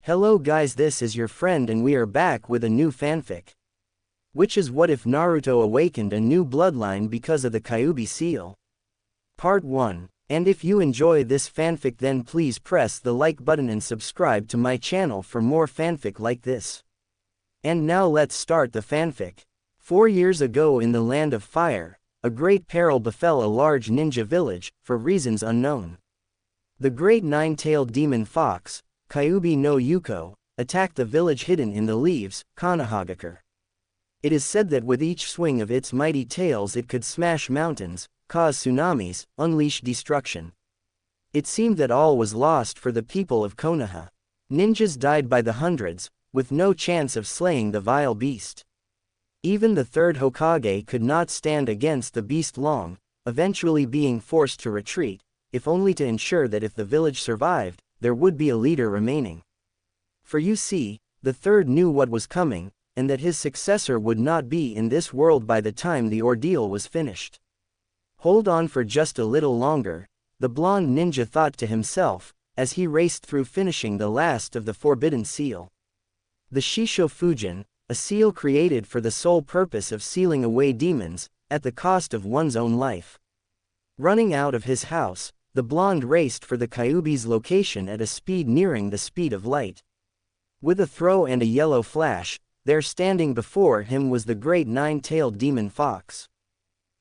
Hello guys, this is your friend and we are back with a new fanfic. Which is what if Naruto awakened a new bloodline because of the Kyuubi seal? Part 1. And if you enjoy this fanfic then please press the like button and subscribe to my channel for more fanfic like this. And now let's start the fanfic. 4 years ago in the land of fire, a great peril befell a large ninja village, for reasons unknown. The great nine-tailed demon fox, Kyuubi no Yuko, attacked the village hidden in the leaves, Konohagakure. It is said that with each swing of its mighty tails it could smash mountains, cause tsunamis, unleash destruction. It seemed that all was lost for the people of Konoha. Ninjas died by the hundreds, with no chance of slaying the vile beast. Even the third Hokage could not stand against the beast long, eventually being forced to retreat, if only to ensure that if the village survived, there would be a leader remaining. For you see, the third knew what was coming, and that his successor would not be in this world by the time the ordeal was finished. Hold on for just a little longer, the blonde ninja thought to himself, as he raced through finishing the last of the forbidden seal. The Shisho Fujin, a seal created for the sole purpose of sealing away demons, at the cost of one's own life. Running out of his house, the blonde raced for the Kyuubi's location at a speed nearing the speed of light. With a throw and a yellow flash, there standing before him was the great nine-tailed demon fox.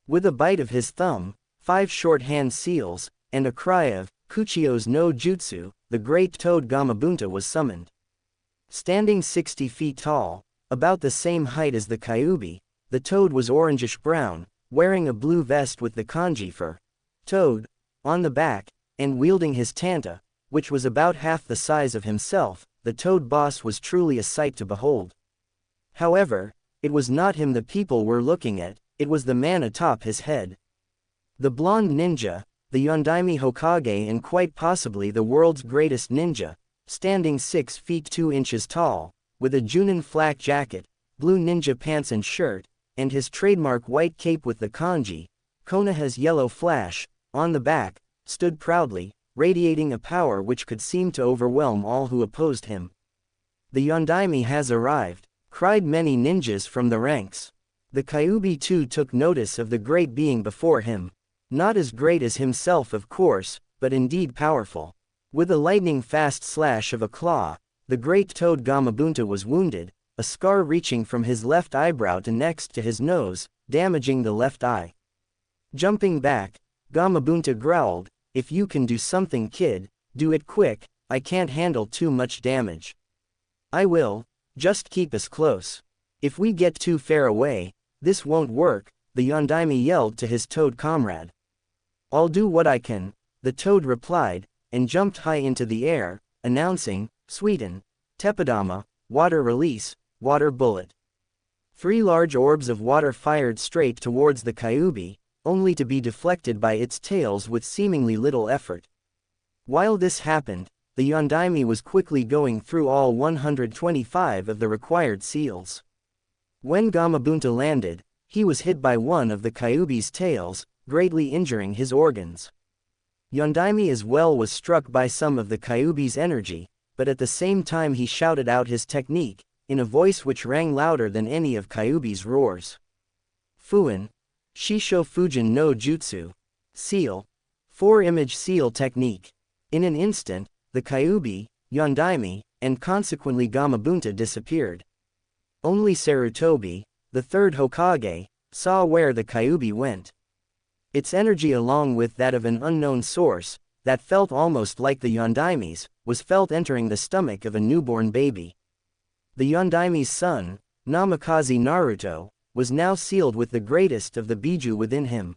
With a bite of his thumb, 5 short-hand seals, and a cry of Kuchio's no jutsu, the great toad Gamabunta was summoned. Standing 60 feet tall, about the same height as the Kyuubi, the toad was orangish-brown, wearing a blue vest with the kanji for toad on the back, and wielding his tanta, which was about half the size of himself. The toad boss was truly a sight to behold. However, it was not him the people were looking at, it was the man atop his head. The blonde ninja, the Yondaime Hokage and quite possibly the world's greatest ninja, standing 6 feet 2 inches tall, with a Junin flak jacket, blue ninja pants and shirt, and his trademark white cape with the kanji, Konoha's yellow flash, on the back, stood proudly, radiating a power which could seem to overwhelm all who opposed him. The Yondaime has arrived, cried many ninjas from the ranks. The Kyuubi too took notice of the great being before him. Not as great as himself of course, but indeed powerful. With a lightning-fast slash of a claw, the great toad Gamabunta was wounded, a scar reaching from his left eyebrow to next to his nose, damaging the left eye. Jumping back, Gamabunta growled, "If you can do something kid, do it quick, I can't handle too much damage." "I will, just keep us close. If we get too far away, this won't work," the Yondaime yelled to his toad comrade. "I'll do what I can," the toad replied, and jumped high into the air, announcing, "Sweeten, Teppadama, water release, water bullet." 3 large orbs of water fired straight towards the Kyuubi, only to be deflected by its tails with seemingly little effort. While this happened, the Yondaime was quickly going through all 125 of the required seals. When Gamabunta landed, he was hit by one of the Kyuubi's tails, greatly injuring his organs. Yondaime as well was struck by some of the Kyuubi's energy, but at the same time he shouted out his technique, in a voice which rang louder than any of Kyuubi's roars. Fuin, Shisho Fujin no Jutsu. Seal. 4-image seal technique. In an instant, the Kyuubi, Yondaime, and consequently Gamabunta disappeared. Only Sarutobi, the third Hokage, saw where the Kyuubi went. Its energy along with that of an unknown source, that felt almost like the Yondaime's, was felt entering the stomach of a newborn baby. The Yondaime's son, Namikaze Naruto, was now sealed with the greatest of the Biju within him.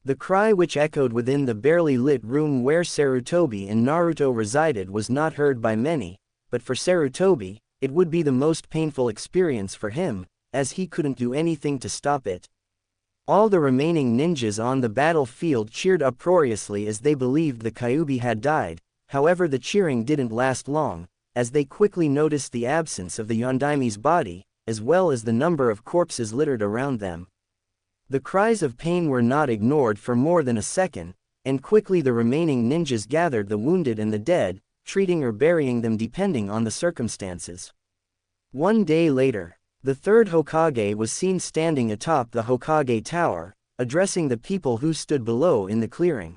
The cry which echoed within the barely lit room where Sarutobi and Naruto resided was not heard by many, but for Sarutobi, it would be the most painful experience for him, as he couldn't do anything to stop it. All the remaining ninjas on the battlefield cheered uproariously as they believed the Kyuubi had died. However, the cheering didn't last long, as they quickly noticed the absence of the Yondaime's body, as well as the number of corpses littered around them. The cries of pain were not ignored for more than a second, and quickly the remaining ninjas gathered the wounded and the dead, mistreating or burying them depending on the circumstances. One day later, the third Hokage was seen standing atop the Hokage Tower, addressing the people who stood below in the clearing.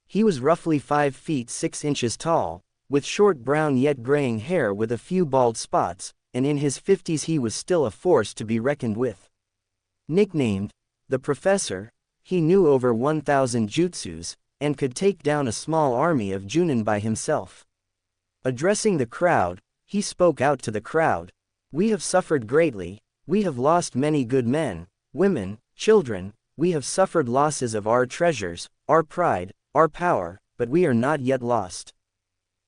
He was roughly 5 feet 6 inches tall, with short brown yet graying hair with a few bald spots, and in his 50s he was still a force to be reckoned with. Nicknamed the Professor, he knew over 1,000 jutsus, and could take down a small army of Junin by himself. Addressing the crowd, he spoke out to the crowd. "We have suffered greatly, we have lost many good men, women, children, we have suffered losses of our treasures, our pride, our power, but we are not yet lost.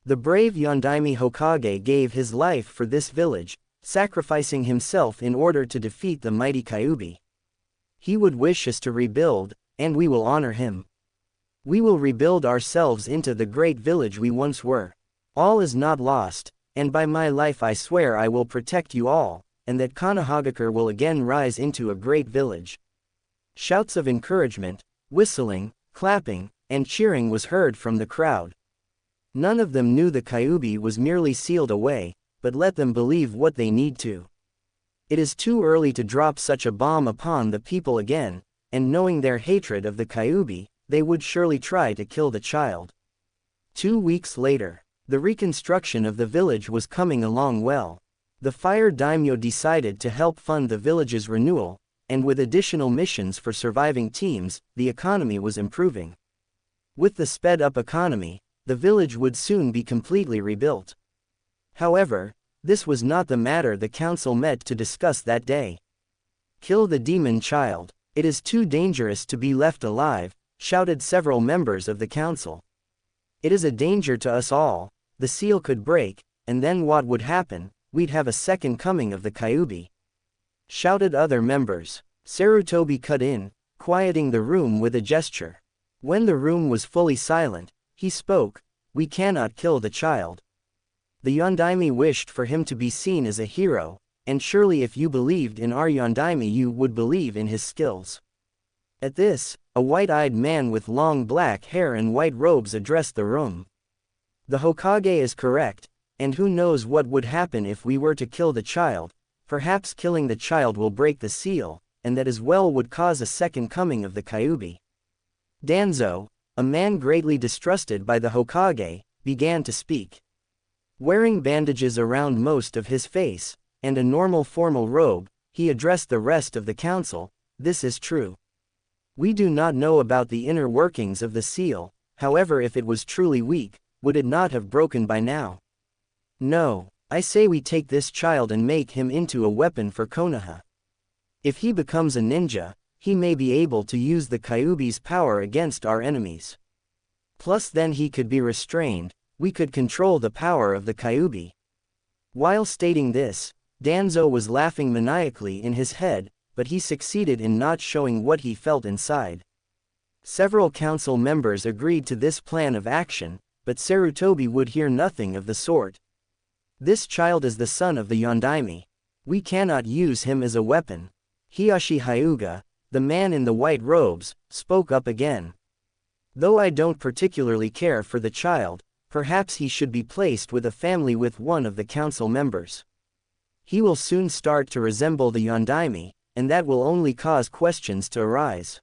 The brave Yondaime Hokage gave his life for this village, sacrificing himself in order to defeat the mighty Kyuubi. He would wish us to rebuild, and we will honor him. We will rebuild ourselves into the great village we once were. All is not lost, and by my life I swear I will protect you all, and that Konohagakure will again rise into a great village." Shouts of encouragement, whistling, clapping, and cheering was heard from the crowd. None of them knew the Kyuubi was merely sealed away, but let them believe what they need to. It is too early to drop such a bomb upon the people again, and knowing their hatred of the Kyuubi, they would surely try to kill the child. 2 weeks later, the reconstruction of the village was coming along well. The fire daimyo decided to help fund the village's renewal, and with additional missions for surviving teams, the economy was improving. With the sped-up economy, the village would soon be completely rebuilt. However, this was not the matter the council met to discuss that day. "Kill the demon child. It is too dangerous to be left alive," shouted several members of the council. "It is a danger to us all. The seal could break, and then what would happen? We'd have a second coming of the Kyuubi," shouted other members. Sarutobi cut in, quieting the room with a gesture. When the room was fully silent, he spoke. "We cannot kill the child. The Yondaime wished for him to be seen as a hero, and surely if you believed in our Yondaime you would believe in his skills." At this, a white-eyed man with long black hair and white robes addressed the room. "The Hokage is correct, and who knows what would happen if we were to kill the child. Perhaps killing the child will break the seal, and that as well would cause a second coming of the Kyuubi." Danzo, a man greatly distrusted by the Hokage, began to speak. Wearing bandages around most of his face, and a normal formal robe, he addressed the rest of the council. "This is true. We do not know about the inner workings of the seal, however if it was truly weak, would it not have broken by now? No, I say we take this child and make him into a weapon for Konoha. If he becomes a ninja, he may be able to use the Kyuubi's power against our enemies. Plus then he could be restrained, we could control the power of the Kyuubi." While stating this, Danzo was laughing maniacally in his head, but he succeeded in not showing what he felt inside. Several council members agreed to this plan of action, but Sarutobi would hear nothing of the sort. "This child is the son of the Yondaime. We cannot use him as a weapon." Hiyashi Hyuga, the man in the white robes, spoke up again. "Though I don't particularly care for the child, perhaps he should be placed with a family with one of the council members. He will soon start to resemble the Yondaime, and that will only cause questions to arise.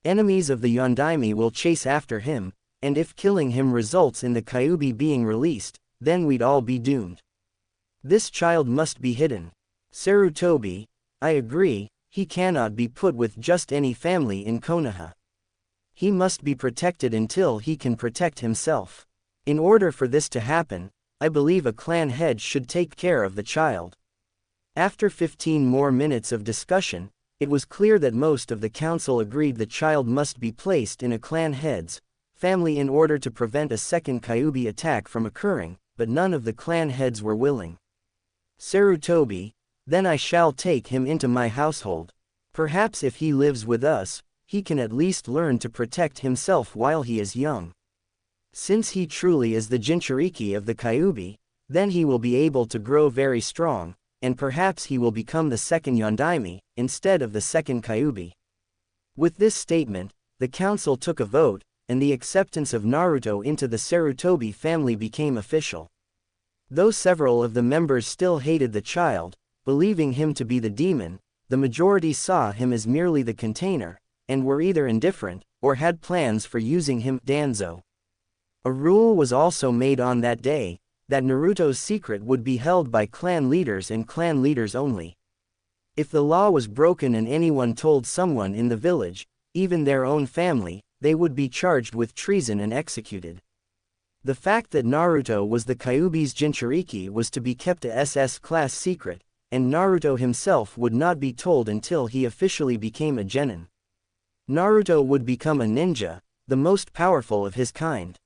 Enemies of the Yondaime will chase after him, and if killing him results in the Kyuubi being released, then we'd all be doomed. This child must be hidden." Sarutobi, "I agree, he cannot be put with just any family in Konoha. He must be protected until he can protect himself. In order for this to happen, I believe a clan head should take care of the child." After 15 more minutes of discussion, it was clear that most of the council agreed the child must be placed in a clan head's family in order to prevent a second Kyuubi attack from occurring, but none of the clan heads were willing. Sarutobi, "Then I shall take him into my household. Perhaps if he lives with us, he can at least learn to protect himself while he is young. Since he truly is the Jinchuriki of the Kyuubi, then he will be able to grow very strong, and perhaps he will become the second Yondaime, instead of the second Kyuubi." With this statement, the council took a vote, and the acceptance of Naruto into the Sarutobi family became official. Though several of the members still hated the child, believing him to be the demon, the majority saw him as merely the container, and were either indifferent, or had plans for using him. Danzo. A rule was also made on that day, that Naruto's secret would be held by clan leaders and clan leaders only. If the law was broken and anyone told someone in the village, even their own family, they would be charged with treason and executed. The fact that Naruto was the Kyuubi's Jinchuriki was to be kept a SS class secret, and Naruto himself would not be told until he officially became a genin. Naruto would become a ninja, the most powerful of his kind.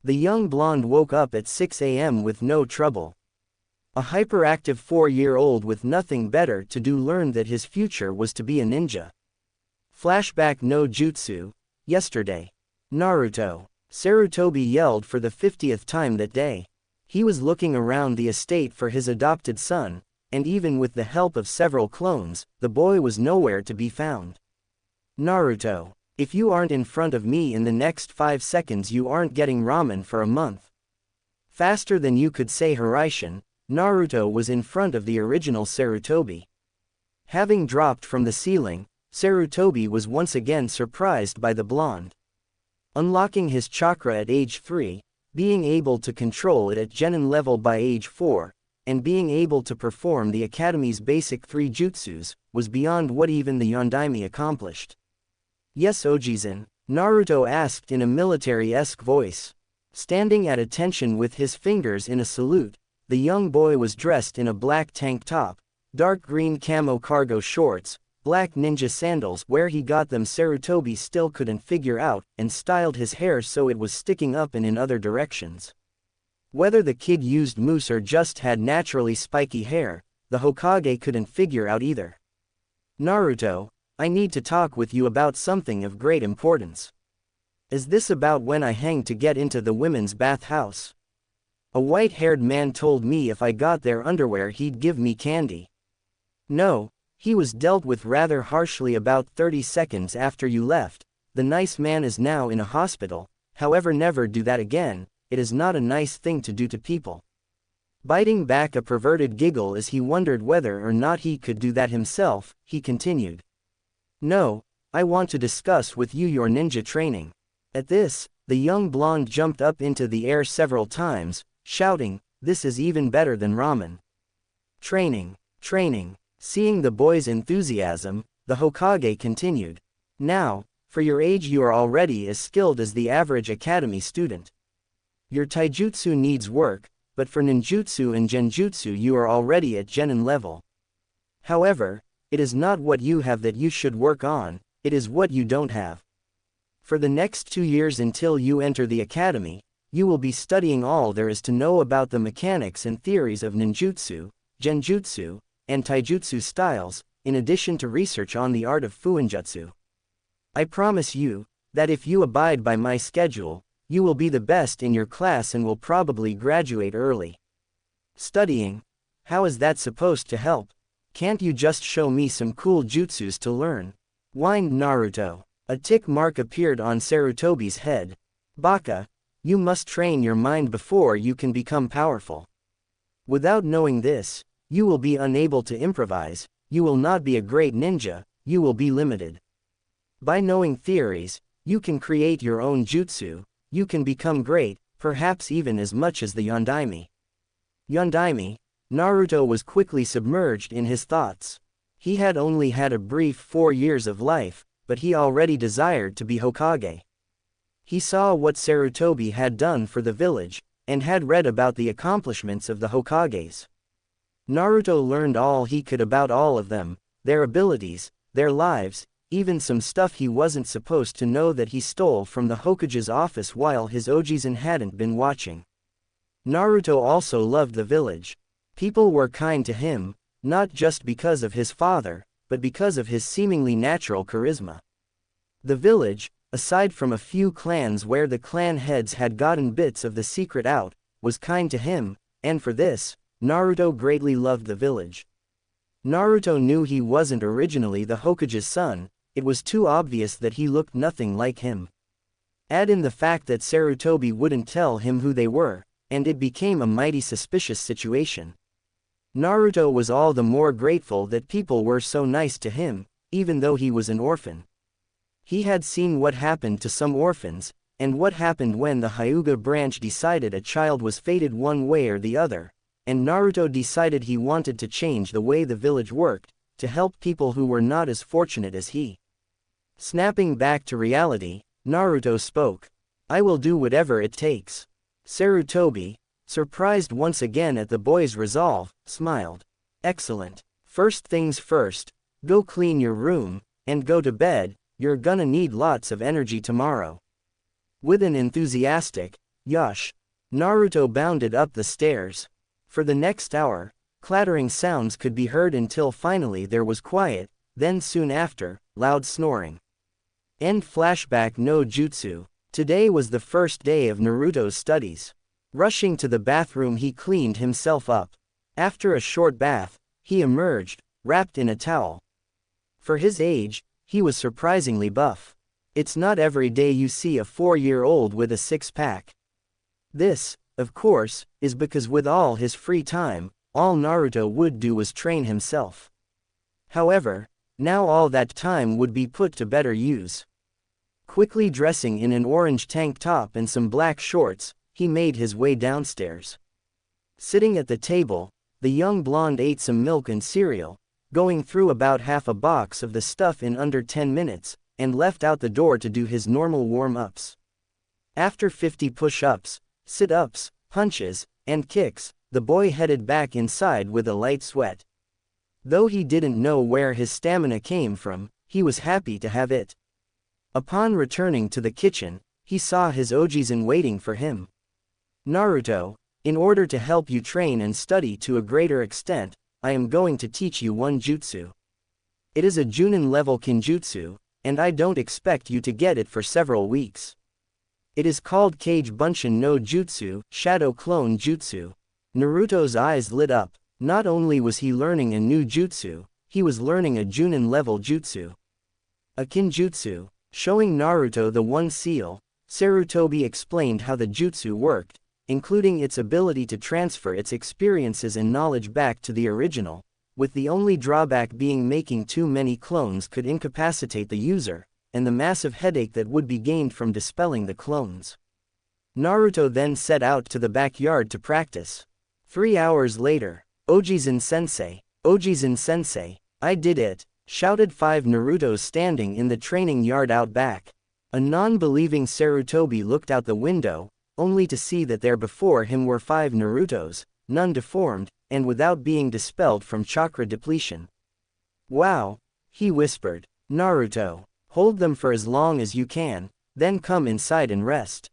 The young blonde woke up at 6 a.m. with no trouble. A hyperactive 4-year-old with nothing better to do learned that his future was to be a ninja. Flashback no jutsu. Yesterday. Naruto. Sarutobi yelled for the 50th time that day. He was looking around the estate for his adopted son, and even with the help of several clones, the boy was nowhere to be found. Naruto. If you aren't in front of me in the next 5 seconds, you aren't getting ramen for a month. Faster than you could say Hiraishin, Naruto was in front of the original Sarutobi. Having dropped from the ceiling, Sarutobi was once again surprised by the blonde. Unlocking his chakra at age 3, being able to control it at genin level by age 4, and being able to perform the academy's basic 3 jutsus, was beyond what even the Yondaime accomplished. Yes, Ojizan, Naruto asked in a military-esque voice. Standing at attention with his fingers in a salute, the young boy was dressed in a black tank top, dark green camo cargo shorts, black ninja sandals. Where he got them Sarutobi still couldn't figure out, and styled his hair so it was sticking up and in other directions. Whether the kid used mousse or just had naturally spiky hair, the Hokage couldn't figure out either. Naruto, I need to talk with you about something of great importance. Is this about when I hang to get into the women's bathhouse? A white-haired man told me if I got their underwear he'd give me candy. No, he was dealt with rather harshly about 30 seconds after you left. The nice man is now in a hospital, however never do that again, it is not a nice thing to do to people. Biting back a perverted giggle as he wondered whether or not he could do that himself, he continued. No, I want to discuss with you your ninja training. At this, the young blonde jumped up into the air several times, shouting, this is even better than ramen. Training, training. Seeing the boy's enthusiasm, the Hokage continued. Now, for your age you are already as skilled as the average academy student. Your taijutsu needs work, but for ninjutsu and genjutsu you are already at genin level. However, it is not what you have that you should work on, it is what you don't have. For the next 2 years until you enter the academy, you will be studying all there is to know about the mechanics and theories of ninjutsu, genjutsu, and taijutsu styles, in addition to research on the art of fuinjutsu. I promise you, that if you abide by my schedule, you will be the best in your class and will probably graduate early. Studying? How is that supposed to help? Can't you just show me some cool jutsus to learn? Whined Naruto. A tick mark appeared on Sarutobi's head. Baka, you must train your mind before you can become powerful. Without knowing this, you will be unable to improvise, you will not be a great ninja, you will be limited. By knowing theories, you can create your own jutsu, you can become great, perhaps even as much as the Yondaime. Yondaime? Naruto was quickly submerged in his thoughts. He had only had a brief 4 years of life, but he already desired to be Hokage. He saw what Sarutobi had done for the village, and had read about the accomplishments of the Hokages. Naruto learned all he could about all of them, their abilities, their lives, even some stuff he wasn't supposed to know that he stole from the Hokage's office while his Ojizan hadn't been watching. Naruto also loved the village. People were kind to him, not just because of his father, but because of his seemingly natural charisma. The village, aside from a few clans where the clan heads had gotten bits of the secret out, was kind to him, and for this, Naruto greatly loved the village. Naruto knew he wasn't originally the Hokage's son, it was too obvious that he looked nothing like him. Add in the fact that Sarutobi wouldn't tell him who they were, and it became a mighty suspicious situation. Naruto was all the more grateful that people were so nice to him, even though he was an orphan. He had seen what happened to some orphans, and what happened when the Hyuga branch decided a child was fated one way or the other, and Naruto decided he wanted to change the way the village worked, to help people who were not as fortunate as he. Snapping back to reality, Naruto spoke. I will do whatever it takes. Sarutobi, surprised once again at the boy's resolve, smiled. Excellent. First things first, go clean your room, and go to bed, you're gonna need lots of energy tomorrow. With an enthusiastic, "Yosh," Naruto bounded up the stairs. For the next hour, clattering sounds could be heard until finally there was quiet, then soon after, loud snoring. End flashback no jutsu. Today was the first day of Naruto's studies. Rushing to the bathroom he cleaned himself up. After a short bath, he emerged, wrapped in a towel. For his age, he was surprisingly buff. It's not every day you see a 4-year-old with a six-pack. This, of course, is because with all his free time, all Naruto would do was train himself. However, now all that time would be put to better use. Quickly dressing in an orange tank top and some black shorts, he made his way downstairs. Sitting at the table, the young blonde ate some milk and cereal, going through about half a box of the stuff in under 10 minutes, and left out the door to do his normal warm-ups. After 50 push-ups, sit-ups, punches, and kicks, the boy headed back inside with a light sweat. Though he didn't know where his stamina came from, he was happy to have it. Upon returning to the kitchen, he saw his Ojizan waiting for him. Naruto, in order to help you train and study to a greater extent, I am going to teach you one jutsu. It is a Junin level kinjutsu, and I don't expect you to get it for several weeks. It is called Kage Bunshin no Jutsu, Shadow Clone Jutsu. Naruto's eyes lit up. Not only was he learning a new jutsu, he was learning a Junin level jutsu. A kinjutsu. Showing Naruto the one seal, Sarutobi explained how the jutsu worked, including its ability to transfer its experiences and knowledge back to the original, with the only drawback being making too many clones could incapacitate the user, and the massive headache that would be gained from dispelling the clones. Naruto then set out to the backyard to practice. 3 hours later, Ojizan-sensei, I did it, shouted 5 Narutos standing in the training yard out back. A non-believing Sarutobi looked out the window, only to see that there before him were 5 Narutos, none deformed, and without being dispelled from chakra depletion. Wow, he whispered. Naruto, hold them for as long as you can, then come inside and rest.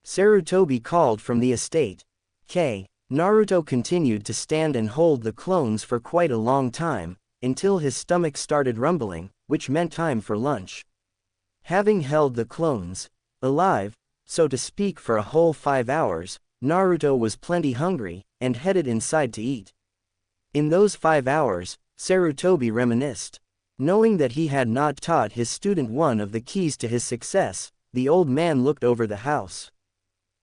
Sarutobi called from the estate. Naruto continued to stand and hold the clones for quite a long time, until his stomach started rumbling, which meant time for lunch. Having held the clones alive, so to speak, for a whole 5 hours, Naruto was plenty hungry, and headed inside to eat. In those 5 hours, Sarutobi reminisced. Knowing that he had not taught his student one of the keys to his success, the old man looked over the house.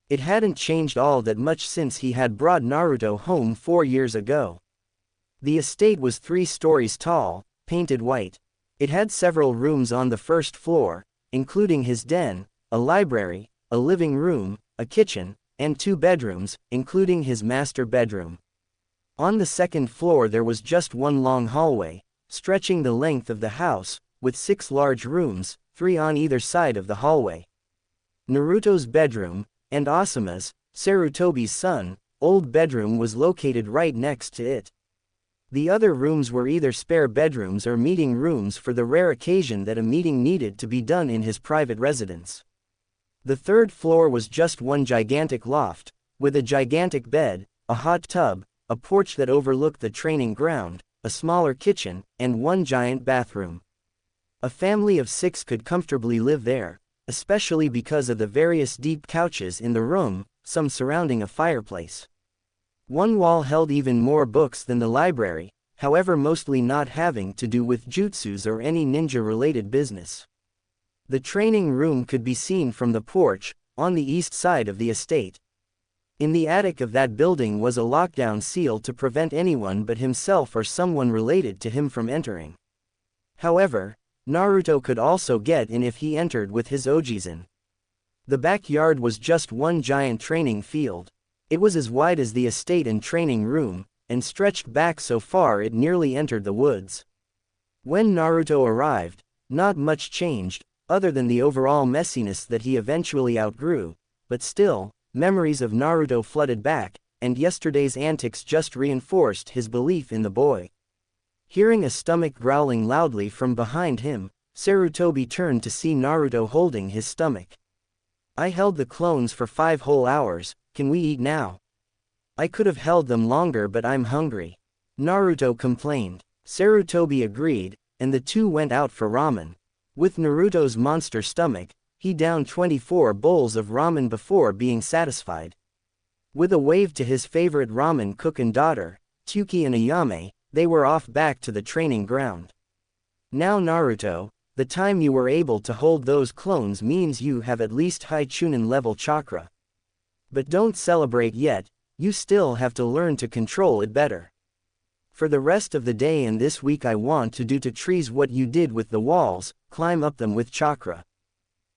It hadn't changed all that much since he had brought Naruto home 4 years ago. The estate was 3 stories tall, painted white. It had several rooms on the first floor, including his den, a library, a living room, a kitchen, and 2 bedrooms, including his master bedroom. On the second floor there was just one long hallway, stretching the length of the house, with 6 large rooms, 3 on either side of the hallway. Naruto's bedroom, and Asuma's, Sarutobi's son, old bedroom was located right next to it. The other rooms were either spare bedrooms or meeting rooms for the rare occasion that a meeting needed to be done in his private residence. The third floor was just one gigantic loft, with a gigantic bed, a hot tub, a porch that overlooked the training ground, a smaller kitchen, and one giant bathroom. A family of 6 could comfortably live there, especially because of the various deep couches in the room, some surrounding a fireplace. One wall held even more books than the library, however mostly not having to do with jutsus or any ninja-related business. The training room could be seen from the porch, on the east side of the estate. In the attic of that building was a lockdown seal to prevent anyone but himself or someone related to him from entering. However, Naruto could also get in if he entered with his Ojizan. The backyard was just one giant training field. It was as wide as the estate and training room, and stretched back so far it nearly entered the woods. When Naruto arrived, not much changed, other than the overall messiness that he eventually outgrew, but still, memories of Naruto flooded back, and yesterday's antics just reinforced his belief in the boy. Hearing a stomach growling loudly from behind him, Sarutobi turned to see Naruto holding his stomach. "I held the clones for 5 whole hours, can we eat now?" "I could have held them longer but I'm hungry," Naruto complained. Sarutobi agreed, and the two went out for ramen. With Naruto's monster stomach, he downed 24 bowls of ramen before being satisfied. With a wave to his favorite ramen cook and daughter, Tsuki and Ayame, they were off back to the training ground. "Now Naruto, the time you were able to hold those clones means you have at least high Chunin level chakra. But don't celebrate yet, you still have to learn to control it better. For the rest of the day and this week I want to do to trees what you did with the walls, climb up them with chakra.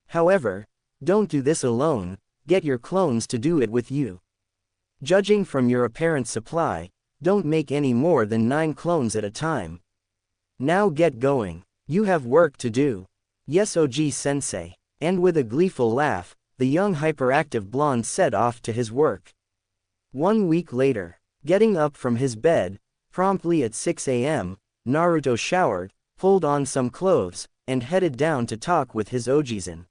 However, don't do this alone, get your clones to do it with you. Judging from your apparent supply, don't make any more than 9 clones at a time. Now get going, you have work to do." "Yes Oji-sensei." And with a gleeful laugh, the young hyperactive blonde set off to his work. 1 week later, getting up from his bed, promptly at 6 a.m., Naruto showered, pulled on some clothes, and headed down to talk with his Ojizan.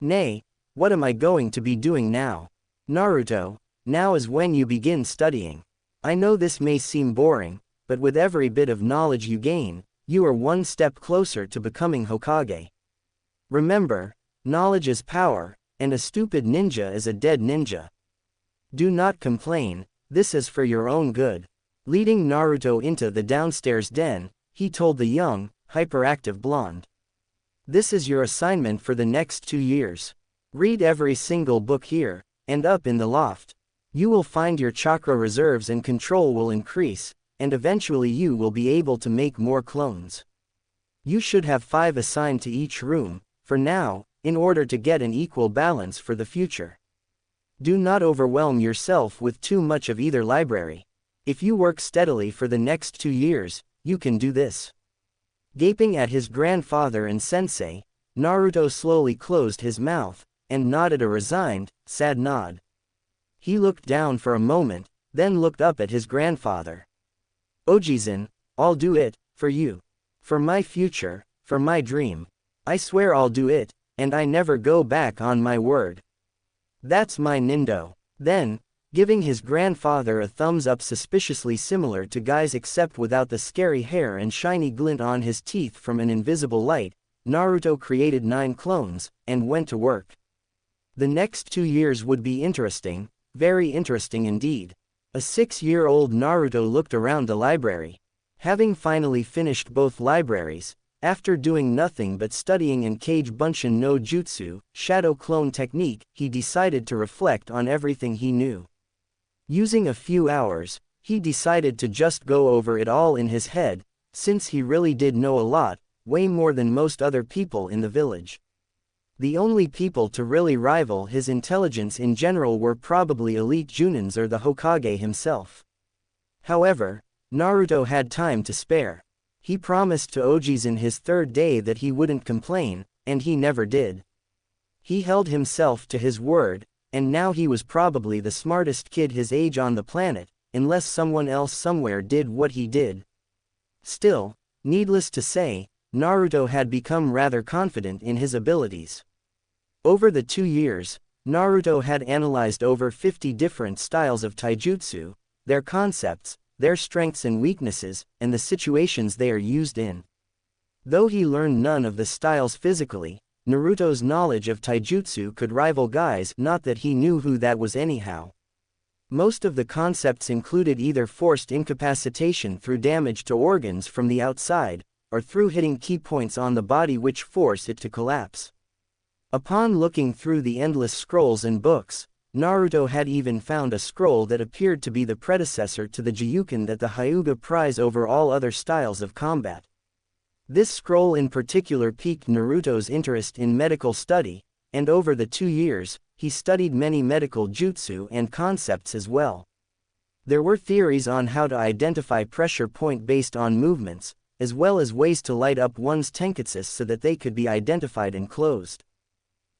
"Nay, what am I going to be doing now? Naruto, now is when you begin studying. I know this may seem boring, but with every bit of knowledge you gain, you are one step closer to becoming Hokage. Remember, knowledge is power, and a stupid ninja is a dead ninja. Do not complain, this is for your own good." Leading Naruto into the downstairs den, he told the young, hyperactive blonde. "This is your assignment for the next 2 years. Read every single book here, and up in the loft. You will find your chakra reserves and control will increase, and eventually you will be able to make more clones. You should have 5 assigned to each room, for now, in order to get an equal balance for the future. Do not overwhelm yourself with too much of either library. If you work steadily for the next 2 years, you can do this." Gaping at his grandfather and sensei, Naruto slowly closed his mouth, and nodded a resigned, sad nod. He looked down for a moment, then looked up at his grandfather. "Ojizan, I'll do it, for you. For my future, for my dream. I swear I'll do it, and I never go back on my word. That's my nindo." Then, giving his grandfather a thumbs up suspiciously similar to Guy's except without the scary hair and shiny glint on his teeth from an invisible light, Naruto created 9 clones, and went to work. The next 2 years would be interesting, very interesting indeed. A 6-year-old Naruto looked around the library. Having finally finished both libraries, after doing nothing but studying in Kage Bunshin no Jutsu, shadow clone technique, he decided to reflect on everything he knew. Using a few hours, he decided to just go over it all in his head, since he really did know a lot, way more than most other people in the village. The only people to really rival his intelligence in general were probably elite Junins or the Hokage himself. However, Naruto had time to spare. He promised to Ojizan his 3rd day that he wouldn't complain, and he never did. He held himself to his word, and now he was probably the smartest kid his age on the planet, unless someone else somewhere did what he did. Still, needless to say, Naruto had become rather confident in his abilities. Over the 2 years, Naruto had analyzed over 50 different styles of taijutsu, their concepts, their strengths and weaknesses, and the situations they are used in. Though he learned none of the styles physically, Naruto's knowledge of taijutsu could rival Guy's, not that he knew who that was anyhow. Most of the concepts included either forced incapacitation through damage to organs from the outside, or through hitting key points on the body which force it to collapse. Upon looking through the endless scrolls and books, Naruto had even found a scroll that appeared to be the predecessor to the Gyuukin that the Hyuga prize over all other styles of combat. This scroll in particular piqued Naruto's interest in medical study, and over the 2 years, he studied many medical jutsu and concepts as well. There were theories on how to identify pressure point based on movements, as well as ways to light up one's tenketsu so that they could be identified and closed.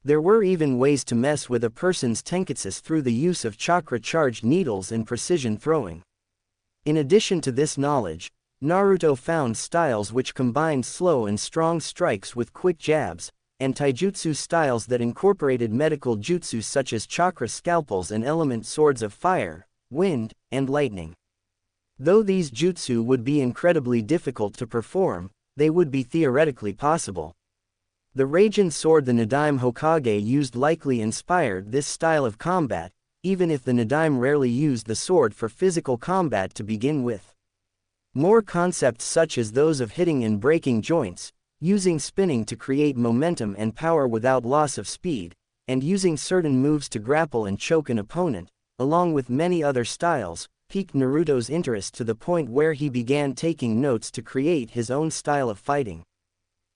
There were even ways to mess with a person's tenketsu through the use of chakra-charged needles and precision throwing. In addition to this knowledge, Naruto found styles which combined slow and strong strikes with quick jabs, and taijutsu styles that incorporated medical jutsu such as chakra scalpels and element swords of fire, wind, and lightning. Though these jutsu would be incredibly difficult to perform, they would be theoretically possible. The Raijin sword the Nadaime Hokage used likely inspired this style of combat, even if the Nadaime rarely used the sword for physical combat to begin with. More concepts such as those of hitting and breaking joints, using spinning to create momentum and power without loss of speed, and using certain moves to grapple and choke an opponent, along with many other styles, piqued Naruto's interest to the point where he began taking notes to create his own style of fighting.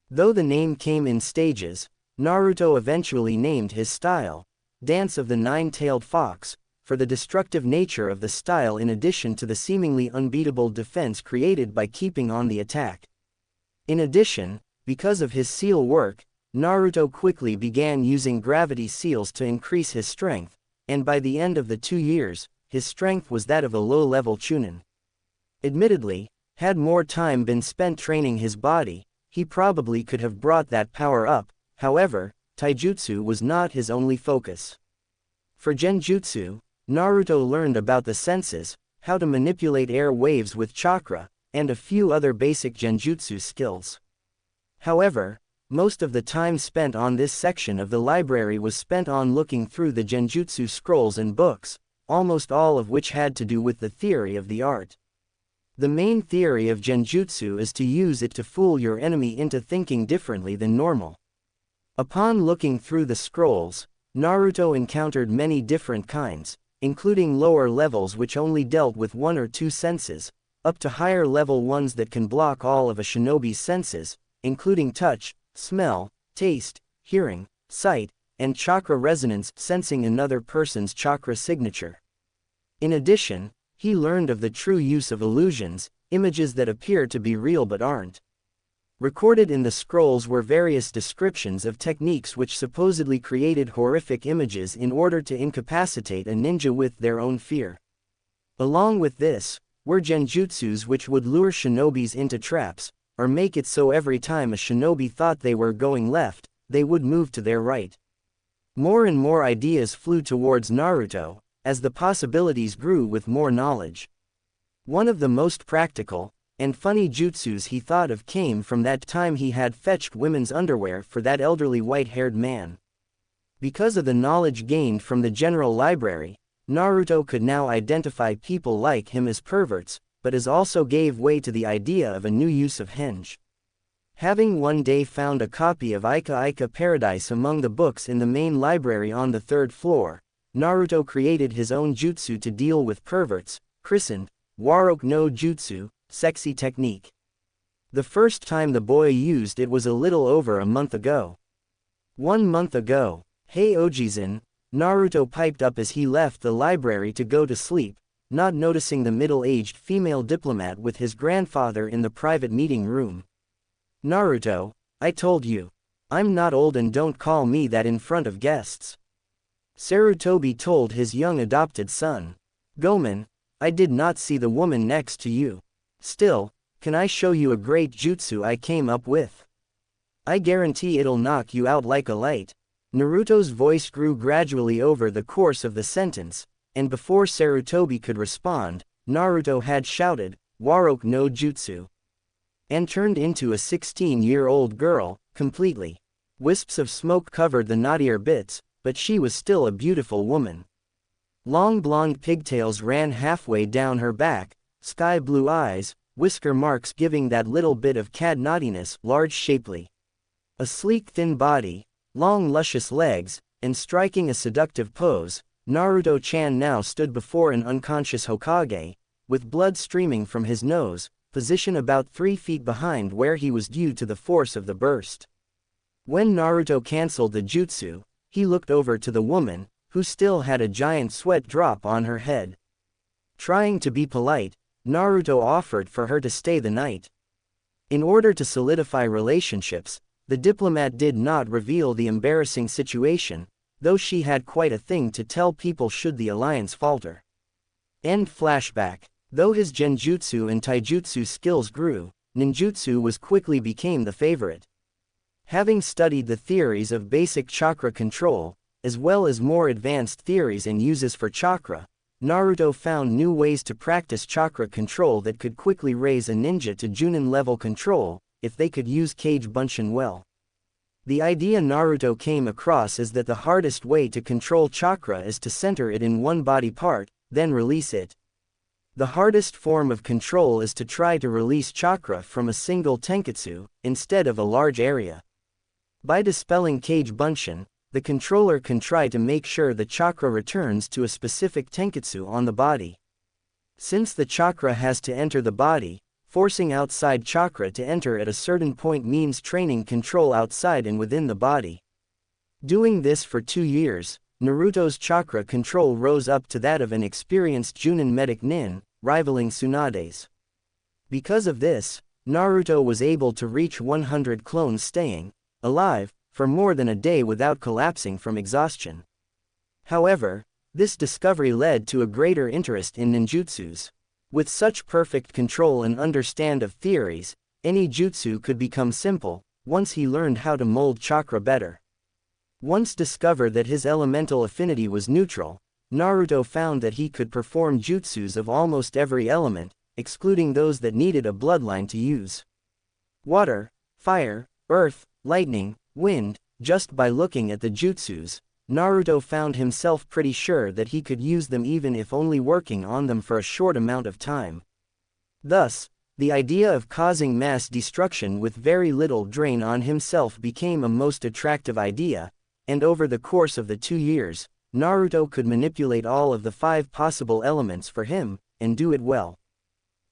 Though the name came in stages, Naruto eventually named his style, Dance of the Nine-Tailed Fox, for the destructive nature of the style in addition to the seemingly unbeatable defense created by keeping on the attack. In addition, because of his seal work, Naruto quickly began using gravity seals to increase his strength, and by the end of the 2 years, his strength was that of a low-level chunin. Admittedly, had more time been spent training his body, he probably could have brought that power up. However, taijutsu was not his only focus. For genjutsu, Naruto learned about the senses, how to manipulate air waves with chakra, and a few other basic genjutsu skills. However, most of the time spent on this section of the library was spent on looking through the genjutsu scrolls and books, almost all of which had to do with the theory of the art. The main theory of genjutsu is to use it to fool your enemy into thinking differently than normal. Upon looking through the scrolls, Naruto encountered many different kinds, including lower levels which only dealt with 1 or 2 senses, up to higher level ones that can block all of a shinobi's senses, including touch, smell, taste, hearing, sight, and chakra resonance, sensing another person's chakra signature. In addition, he learned of the true use of illusions, images that appear to be real but aren't. Recorded in the scrolls were various descriptions of techniques which supposedly created horrific images in order to incapacitate a ninja with their own fear. Along with this, were genjutsus which would lure shinobis into traps, or make it so every time a shinobi thought they were going left, they would move to their right. More and more ideas flew towards Naruto, as the possibilities grew with more knowledge. One of the most practical and funny jutsus he thought of came from that time he had fetched women's underwear for that elderly white-haired man. Because of the knowledge gained from the general library, Naruto could now identify people like him as perverts, but as also gave way to the idea of a new use of henge. Having one day found a copy of Ika Ika Paradise among the books in the main library on the 3rd floor, Naruto created his own jutsu to deal with perverts, christened Warok no Jutsu, sexy technique. The first time the boy used it was a little over a month ago. 1 month ago, "Hey Ojizin," Naruto piped up as he left the library to go to sleep, not noticing the middle-aged female diplomat with his grandfather in the private meeting room. "Naruto, I told you. I'm not old and don't call me that in front of guests." Sarutobi told his young adopted son. "Gomen, I did not see the woman next to you. Still, can I show you a great jutsu I came up with? I guarantee it'll knock you out like a light." Naruto's voice grew gradually over the course of the sentence, and before Sarutobi could respond, Naruto had shouted, "Warok no Jutsu," and turned into a 16-year-old girl, completely. Wisps of smoke covered the naughtier bits, but she was still a beautiful woman. Long blonde pigtails ran halfway down her back, sky blue eyes, whisker marks giving that little bit of cad naughtiness, large shapely. A sleek thin body, long luscious legs, and striking a seductive pose, Naruto-chan now stood before an unconscious Hokage, with blood streaming from his nose, position about 3 feet behind where he was due to the force of the burst. When Naruto cancelled the jutsu, he looked over to the woman, who still had a giant sweat drop on her head. Trying to be polite, Naruto offered for her to stay the night. In order to solidify relationships, the diplomat did not reveal the embarrassing situation, though she had quite a thing to tell people should the alliance falter. End flashback. Though his genjutsu and taijutsu skills grew, ninjutsu was quickly became the favorite. Having studied the theories of basic chakra control, as well as more advanced theories and uses for chakra, Naruto found new ways to practice chakra control that could quickly raise a ninja to Chunin level control, if they could use Kage Bunshin well. The idea Naruto came across is that the hardest way to control chakra is to center it in one body part, then release it. The hardest form of control is to try to release chakra from a single tenketsu, instead of a large area. By dispelling Kage Bunshin, the controller can try to make sure the chakra returns to a specific tenketsu on the body. Since the chakra has to enter the body, forcing outside chakra to enter at a certain point means training control outside and within the body. Doing this for 2 years, Naruto's chakra control rose up to that of an experienced Chunin medic nin, rivaling Tsunade's. Because of this, Naruto was able to reach 100 clones staying alive for more than a day without collapsing from exhaustion. However, this discovery led to a greater interest in ninjutsus. With such perfect control and understand of theories, any jutsu could become simple, once he learned how to mold chakra better. Once discovered that his elemental affinity was neutral, Naruto found that he could perform jutsus of almost every element, excluding those that needed a bloodline to use. Water, fire, earth, lightning, wind. Just by looking at the jutsus, Naruto found himself pretty sure that he could use them even if only working on them for a short amount of time. Thus, the idea of causing mass destruction with very little drain on himself became a most attractive idea, and over the course of the 2 years, Naruto could manipulate all of the 5 possible elements for him, and do it well.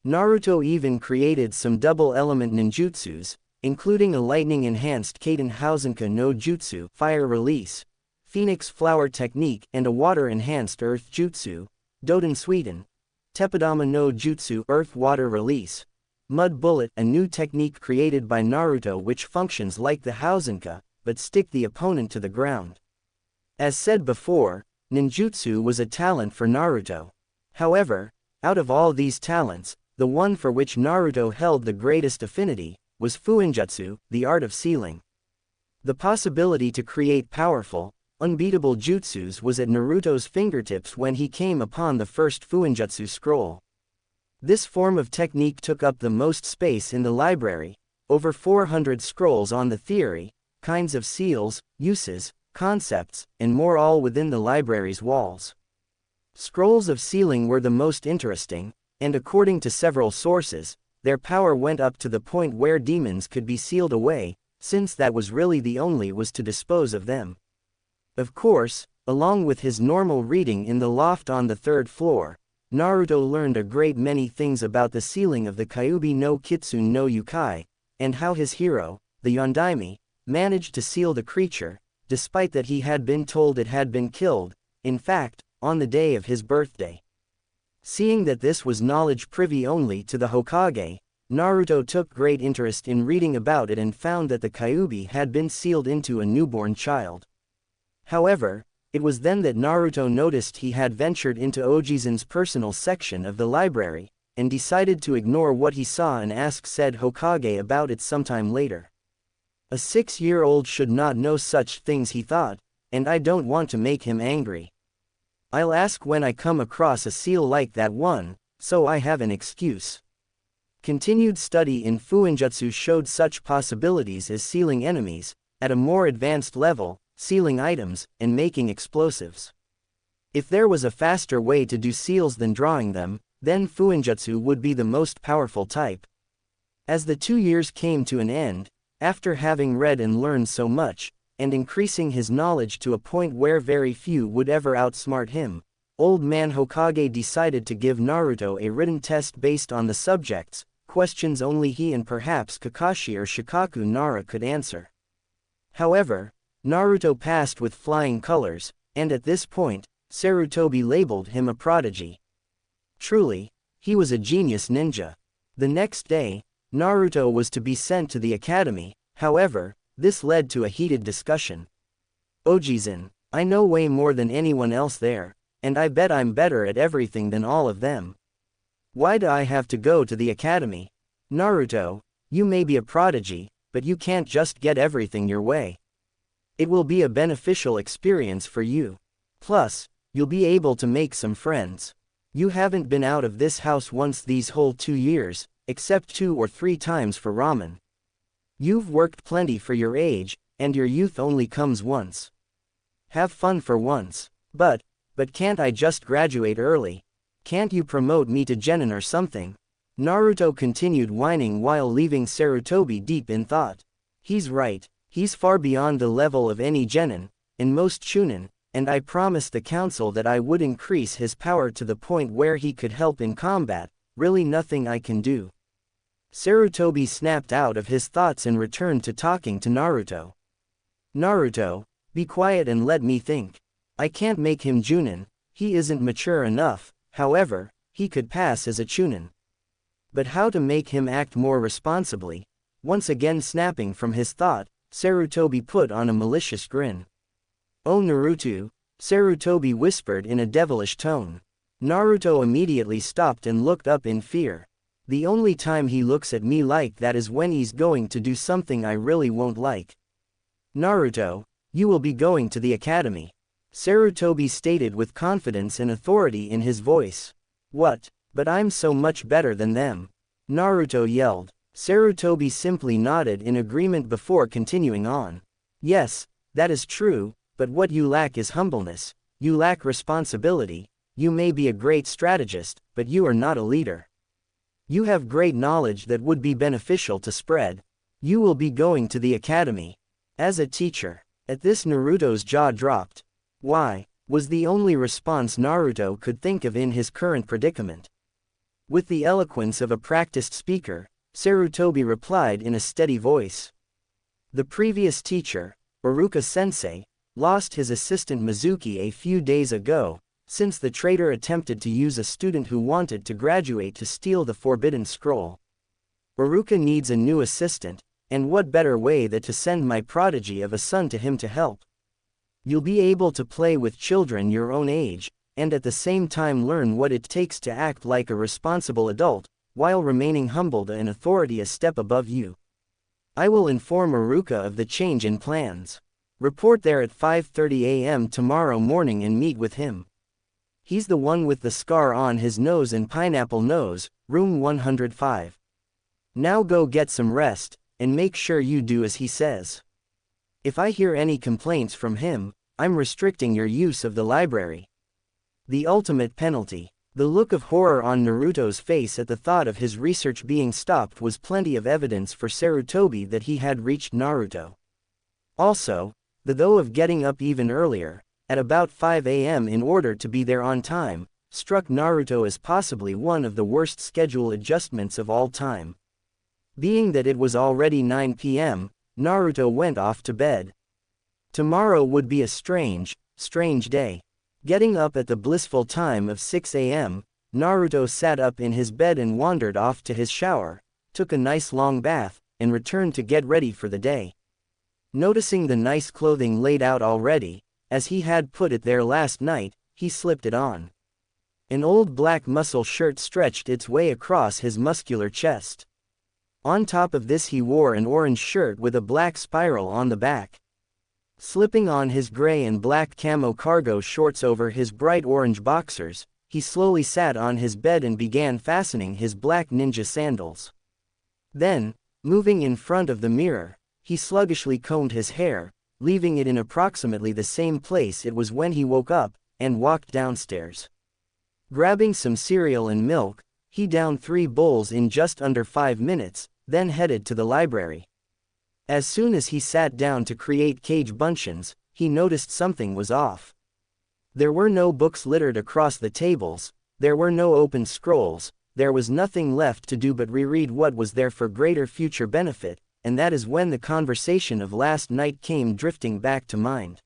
Naruto even created some double-element ninjutsus, including a lightning-enhanced Kaden Hausenka no Jutsu, fire release, Phoenix Flower Technique, and a water-enhanced Earth Jutsu, Doden Sweden, Teppadama no Jutsu, Earth-Water Release, Mud Bullet, a new technique created by Naruto which functions like the Hausenka, but stick the opponent to the ground. As said before, ninjutsu was a talent for Naruto. However, out of all these talents, the one for which Naruto held the greatest affinity was Fuinjutsu, the art of sealing. The possibility to create powerful, unbeatable jutsus was at Naruto's fingertips when he came upon the first Fuinjutsu scroll. This form of technique took up the most space in the library, over 400 scrolls on the theory, kinds of seals, uses, concepts, and more, all within the library's walls. Scrolls of sealing were the most interesting, and according to several sources, their power went up to the point where demons could be sealed away, since that was really the only way to dispose of them. Of course, along with his normal reading in the loft on the 3rd floor, Naruto learned a great many things about the sealing of the Kyuubi no Kitsune no Yukai, and how his hero, the Yondaime, managed to seal the creature, despite that he had been told it had been killed, in fact, on the day of his birthday. Seeing that this was knowledge privy only to the Hokage, Naruto took great interest in reading about it and found that the Kyuubi had been sealed into a newborn child. However, it was then that Naruto noticed he had ventured into Ojizan's personal section of the library, and decided to ignore what he saw and ask said Hokage about it sometime later. A 6-year-old should not know such things, he thought, and I don't want to make him angry. I'll ask when I come across a seal like that one, so I have an excuse. Continued study in Fuinjutsu showed such possibilities as sealing enemies, at a more advanced level, sealing items, and making explosives. If there was a faster way to do seals than drawing them, then Fuinjutsu would be the most powerful type. As the 2 years came to an end, after having read and learned so much, and increasing his knowledge to a point where very few would ever outsmart him, Old Man Hokage decided to give Naruto a written test based on the subjects, questions only he and perhaps Kakashi or Shikaku Nara could answer. However, Naruto passed with flying colors, and at this point, Sarutobi labeled him a prodigy. Truly, he was a genius ninja. The next day, Naruto was to be sent to the academy. However, this led to a heated discussion. Ojizin, I know way more than anyone else there, and I bet I'm better at everything than all of them. Why do I have to go to the academy? Naruto, you may be a prodigy, but you can't just get everything your way. It will be a beneficial experience for you. Plus, you'll be able to make some friends. You haven't been out of this house once these whole 2 years, except 2 or 3 times for ramen. You've worked plenty for your age, and your youth only comes once. Have fun for once. But can't I just graduate early? Can't you promote me to genin or something? Naruto continued whining while leaving Sarutobi deep in thought. He's right, he's far beyond the level of any genin, in most chunin, and I promised the council that I would increase his power to the point where he could help in combat, really nothing I can do. Sarutobi snapped out of his thoughts and returned to talking to Naruto. Naruto, be quiet and let me think. I can't make him Junin, he isn't mature enough, however, he could pass as a Chunin. But how to make him act more responsibly? Once again snapping from his thought, Sarutobi put on a malicious grin. Oh Naruto, Sarutobi whispered in a devilish tone. Naruto immediately stopped and looked up in fear. The only time he looks at me like that is when he's going to do something I really won't like. Naruto, you will be going to the academy. Sarutobi stated with confidence and authority in his voice. What? But I'm so much better than them. Naruto yelled. Sarutobi simply nodded in agreement before continuing on. Yes, that is true, but what you lack is humbleness. You lack responsibility. You may be a great strategist, but you are not a leader. You have great knowledge that would be beneficial to spread. You will be going to the academy. As a teacher. At this Naruto's jaw dropped. Why? Was the only response Naruto could think of in his current predicament. With the eloquence of a practiced speaker, Sarutobi replied in a steady voice. The previous teacher, Iruka-sensei, lost his assistant Mizuki a few days ago, since the traitor attempted to use a student who wanted to graduate to steal the Forbidden Scroll. Iruka needs a new assistant, and what better way than to send my prodigy of a son to him to help? You'll be able to play with children your own age, and at the same time learn what it takes to act like a responsible adult, while remaining humbled and authority a step above you. I will inform Iruka of the change in plans. Report there at 5:30 a.m. tomorrow morning and meet with him. He's the one with the scar on his nose and pineapple nose, room 105. Now go get some rest, and make sure you do as he says. If I hear any complaints from him, I'm restricting your use of the library. The ultimate penalty. The look of horror on Naruto's face at the thought of his research being stopped was plenty of evidence for Sarutobi that he had reached Naruto. Also, the though of getting up even earlier, at about 5 a.m. in order to be there on time, struck Naruto as possibly one of the worst schedule adjustments of all time. Being that it was already 9 p.m., Naruto went off to bed. Tomorrow would be a strange day. Getting up at the blissful time of 6 a.m., Naruto sat up in his bed and wandered off to his shower, took a nice long bath, and returned to get ready for the day. Noticing the nice clothing laid out already, as he had put it there last night, he slipped it on. An old black muscle shirt stretched its way across his muscular chest. On top of this he wore an orange shirt with a black spiral on the back. Slipping on his gray and black camo cargo shorts over his bright orange boxers, he slowly sat on his bed and began fastening his black ninja sandals. Then, moving in front of the mirror, he sluggishly combed his hair, leaving it in approximately the same place it was when he woke up, and walked downstairs. Grabbing some cereal and milk, he downed 3 bowls in just under 5 minutes, then headed to the library. As soon as he sat down to create cage buncheons, he noticed something was off. There were no books littered across the tables, there were no open scrolls, there was nothing left to do but reread what was there for greater future benefit, and that is when the conversation of last night came drifting back to mind.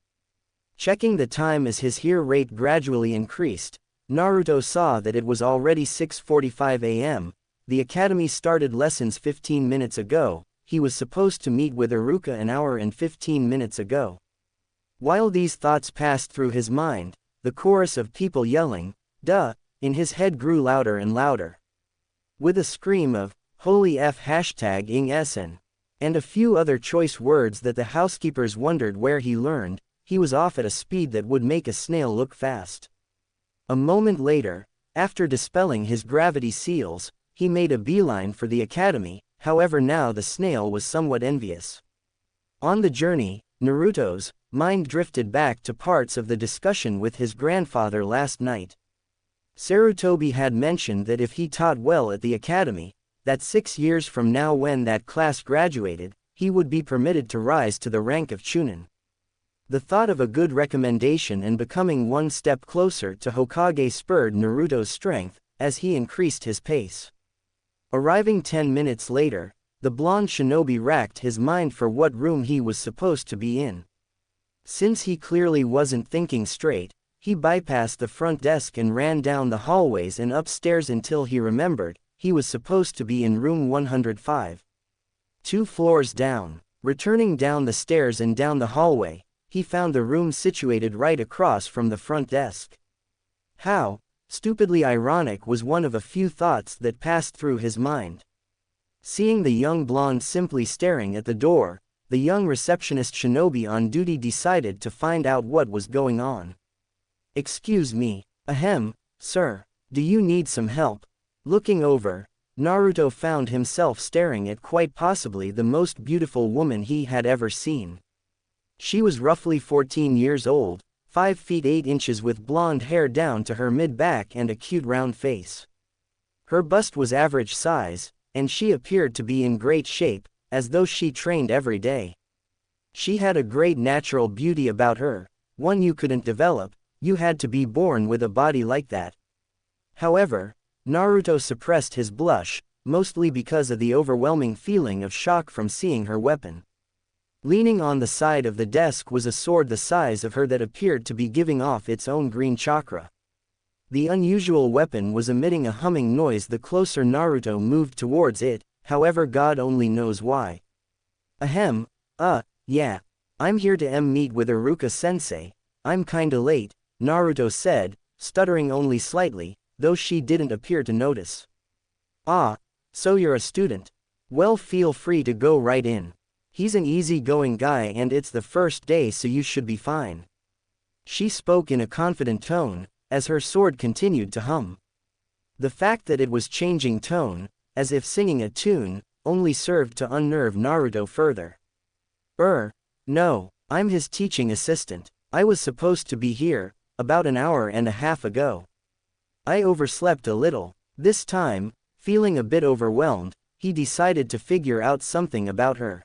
Checking the time as his hear rate gradually increased, Naruto saw that it was already 6:45 a.m., the academy started lessons 15 minutes ago, he was supposed to meet with Iruka an hour and 15 minutes ago. While these thoughts passed through his mind, the chorus of people yelling, "Duh," in his head grew louder and louder. With a scream of, "Holy F hashtag ing SN," and a few other choice words that the housekeepers wondered where he learned, he was off at a speed that would make a snail look fast. A moment later, after dispelling his gravity seals, he made a beeline for the academy, however now the snail was somewhat envious. On the journey, Naruto's mind drifted back to parts of the discussion with his grandfather last night. Sarutobi had mentioned that if he taught well at the academy, that 6 years from now when that class graduated, he would be permitted to rise to the rank of Chunin. The thought of a good recommendation and becoming one step closer to Hokage spurred Naruto's strength, as he increased his pace. Arriving 10 minutes later, the blonde shinobi racked his mind for what room he was supposed to be in. Since he clearly wasn't thinking straight, he bypassed the front desk and ran down the hallways and upstairs until he remembered, he was supposed to be in room 105. 2 floors down. Returning down the stairs and down the hallway, he found the room situated right across from the front desk. How stupidly ironic was one of a few thoughts that passed through his mind. Seeing the young blonde simply staring at the door, the young receptionist shinobi on duty decided to find out what was going on. "Excuse me, ahem, sir, do you need some help?" Looking over, Naruto found himself staring at quite possibly the most beautiful woman he had ever seen. She was roughly 14 years old, 5 feet 8 inches with blonde hair down to her mid-back and a cute round face. Her bust was average size, and she appeared to be in great shape, as though she trained every day. She had a great natural beauty about her, one you couldn't develop, you had to be born with a body like that. However, Naruto suppressed his blush, mostly because of the overwhelming feeling of shock from seeing her weapon. Leaning on the side of the desk was a sword the size of her that appeared to be giving off its own green chakra. The unusual weapon was emitting a humming noise the closer Naruto moved towards it, however God only knows why. "Ahem, yeah. I'm here to meet with Iruka-sensei. I'm kinda late," Naruto said, stuttering only slightly, though she didn't appear to notice. "Ah, so you're a student. Well, feel free to go right in. He's an easy-going guy and it's the first day so you should be fine." She spoke in a confident tone, as her sword continued to hum. The fact that it was changing tone, as if singing a tune, only served to unnerve Naruto further. No, I'm his teaching assistant. I was supposed to be here, about an hour and a half ago. I overslept a little." This time, feeling a bit overwhelmed, he decided to figure out something about her.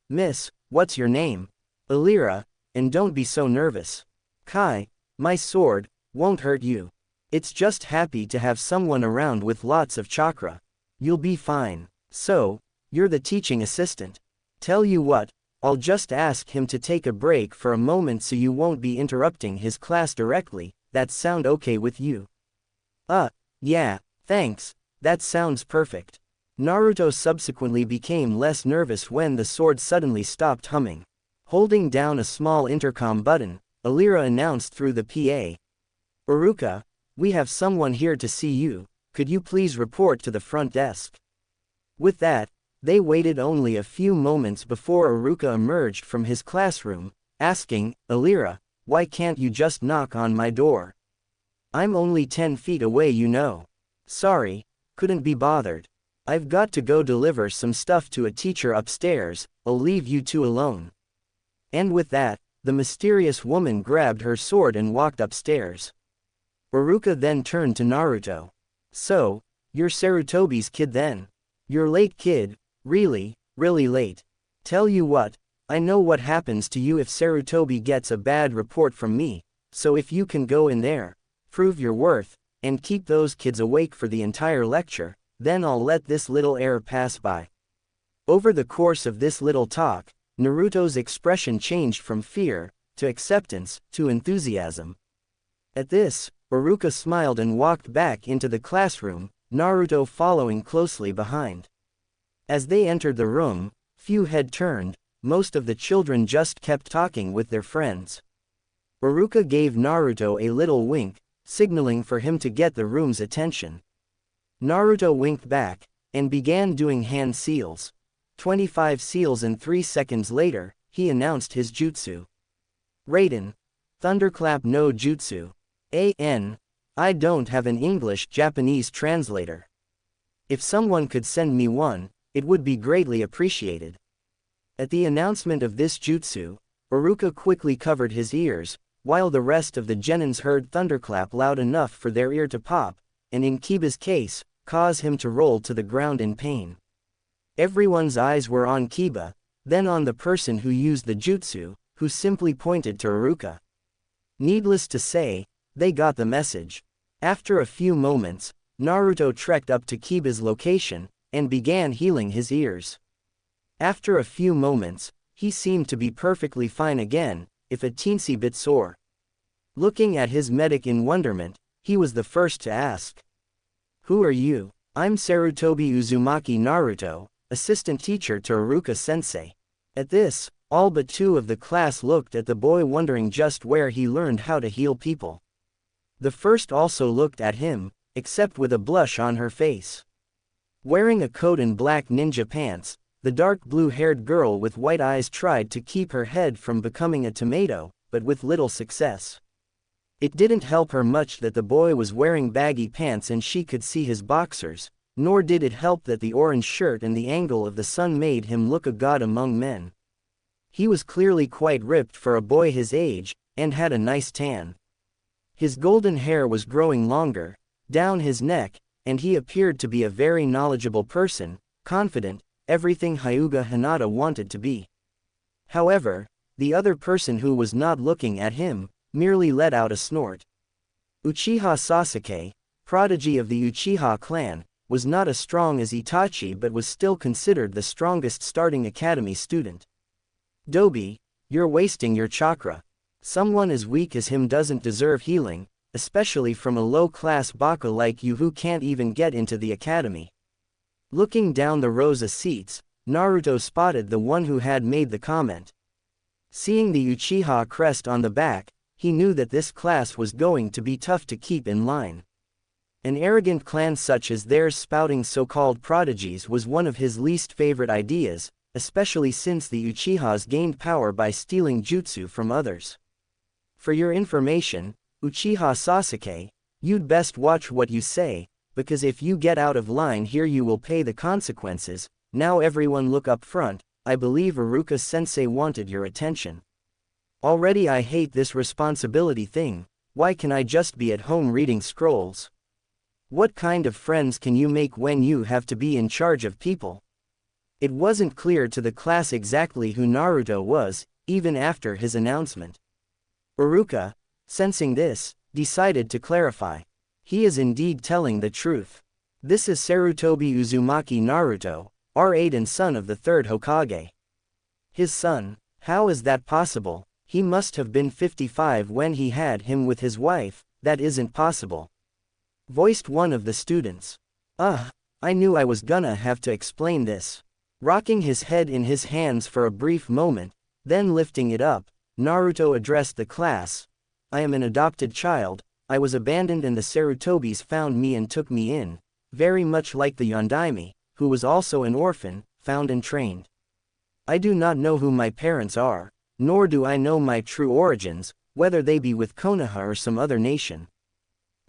Miss, what's your name?" "Alira, and don't be so nervous. Kai, my sword won't hurt you. It's just happy to have someone around with lots of chakra. You'll be fine." "So, you're the teaching assistant. Tell you what, I'll just ask him to take a break for a moment so you won't be interrupting his class directly. That sound okay with you?" Yeah, thanks, that sounds perfect." Naruto subsequently became less nervous when the sword suddenly stopped humming. Holding down a small intercom button, Alira announced through the PA. "Iruka, we have someone here to see you, could you please report to the front desk?" With that, they waited only a few moments before Iruka emerged from his classroom, asking, "Alira, why can't you just knock on my door? I'm only 10 feet away, you know." "Sorry, couldn't be bothered. I've got to go deliver some stuff to a teacher upstairs, I'll leave you two alone." And with that, the mysterious woman grabbed her sword and walked upstairs. Iruka then turned to Naruto. So, you're Sarutobi's kid then? You're late, kid, really late. Tell you what, I know what happens to you if Sarutobi gets a bad report from me, so if you can go in there, prove your worth, and keep those kids awake for the entire lecture, then I'll let this little error pass by. Over the course of this little talk, Naruto's expression changed from fear, to acceptance, to enthusiasm. At this, Iruka smiled and walked back into the classroom, Naruto following closely behind. As they entered the room, few had turned, most of the children just kept talking with their friends. Iruka gave Naruto a little wink, signaling for him to get the room's attention. Naruto winked back, and began doing hand seals. 25 seals and 3 seconds later, he announced his jutsu. Raiden. Thunderclap no Jutsu. I don't have an English-Japanese translator. If someone could send me one, it would be greatly appreciated. At the announcement of this jutsu, Iruka quickly covered his ears, while the rest of the genins heard Thunderclap loud enough for their ear to pop, and in Kiba's case, cause him to roll to the ground in pain. Everyone's eyes were on Kyuubi, then on the person who used the jutsu, who simply pointed to Iruka. Needless to say, they got the message. After a few moments, Naruto trekked up to Kyuubi's location, and began healing his ears. After a few moments, he seemed to be perfectly fine again, if a teensy bit sore. Looking at his medic in wonderment, he was the first to ask. Who are you? I'm Sarutobi Uzumaki Naruto, assistant teacher to Iruka-sensei. At this, all but 2 of the class looked at the boy wondering just where he learned how to heal people. The first also looked at him, except with a blush on her face. Wearing a coat and black ninja pants, the dark blue-haired girl with white eyes tried to keep her head from becoming a tomato, but with little success. It didn't help her much that the boy was wearing baggy pants and she could see his boxers, nor did it help that the orange shirt and the angle of the sun made him look a god among men. He was clearly quite ripped for a boy his age, and had a nice tan. His golden hair was growing longer, down his neck, and he appeared to be a very knowledgeable person, confident, everything Hyuga Hinata wanted to be. However, the other person who was not looking at him, merely let out a snort. Uchiha Sasuke, prodigy of the Uchiha clan, was not as strong as Itachi but was still considered the strongest starting academy student. Dobi, you're wasting your chakra. Someone as weak as him doesn't deserve healing, especially from a low-class baka like you who can't even get into the academy. Looking down the rows of seats, Naruto spotted the one who had made the comment. Seeing the Uchiha crest on the back, he knew that this class was going to be tough to keep in line. An arrogant clan such as theirs spouting so-called prodigies was one of his least favorite ideas, especially since the Uchihas gained power by stealing jutsu from others. For your information, Uchiha Sasuke, you'd best watch what you say, because if you get out of line here you will pay the consequences. Now everyone look up front, I believe Iruka-sensei wanted your attention. Already I hate this responsibility thing, why can I just be at home reading scrolls? What kind of friends can you make when you have to be in charge of people? It wasn't clear to the class exactly who Naruto was, even after his announcement. Iruka, sensing this, decided to clarify. He is indeed telling the truth. This is Sarutobi Uzumaki Naruto, our Aiden son of the 3rd Hokage. His son, how is that possible? He must have been 55 when he had him with his wife, that isn't possible. Voiced one of the students. I knew I was gonna have to explain this. Rocking his head in his hands for a brief moment, then lifting it up, Naruto addressed the class. I am an adopted child, I was abandoned and the Sarutobis found me and took me in, very much like the Yondaime, who was also an orphan, found and trained. I do not know who my parents are, nor do I know my true origins, whether they be with Konoha or some other nation.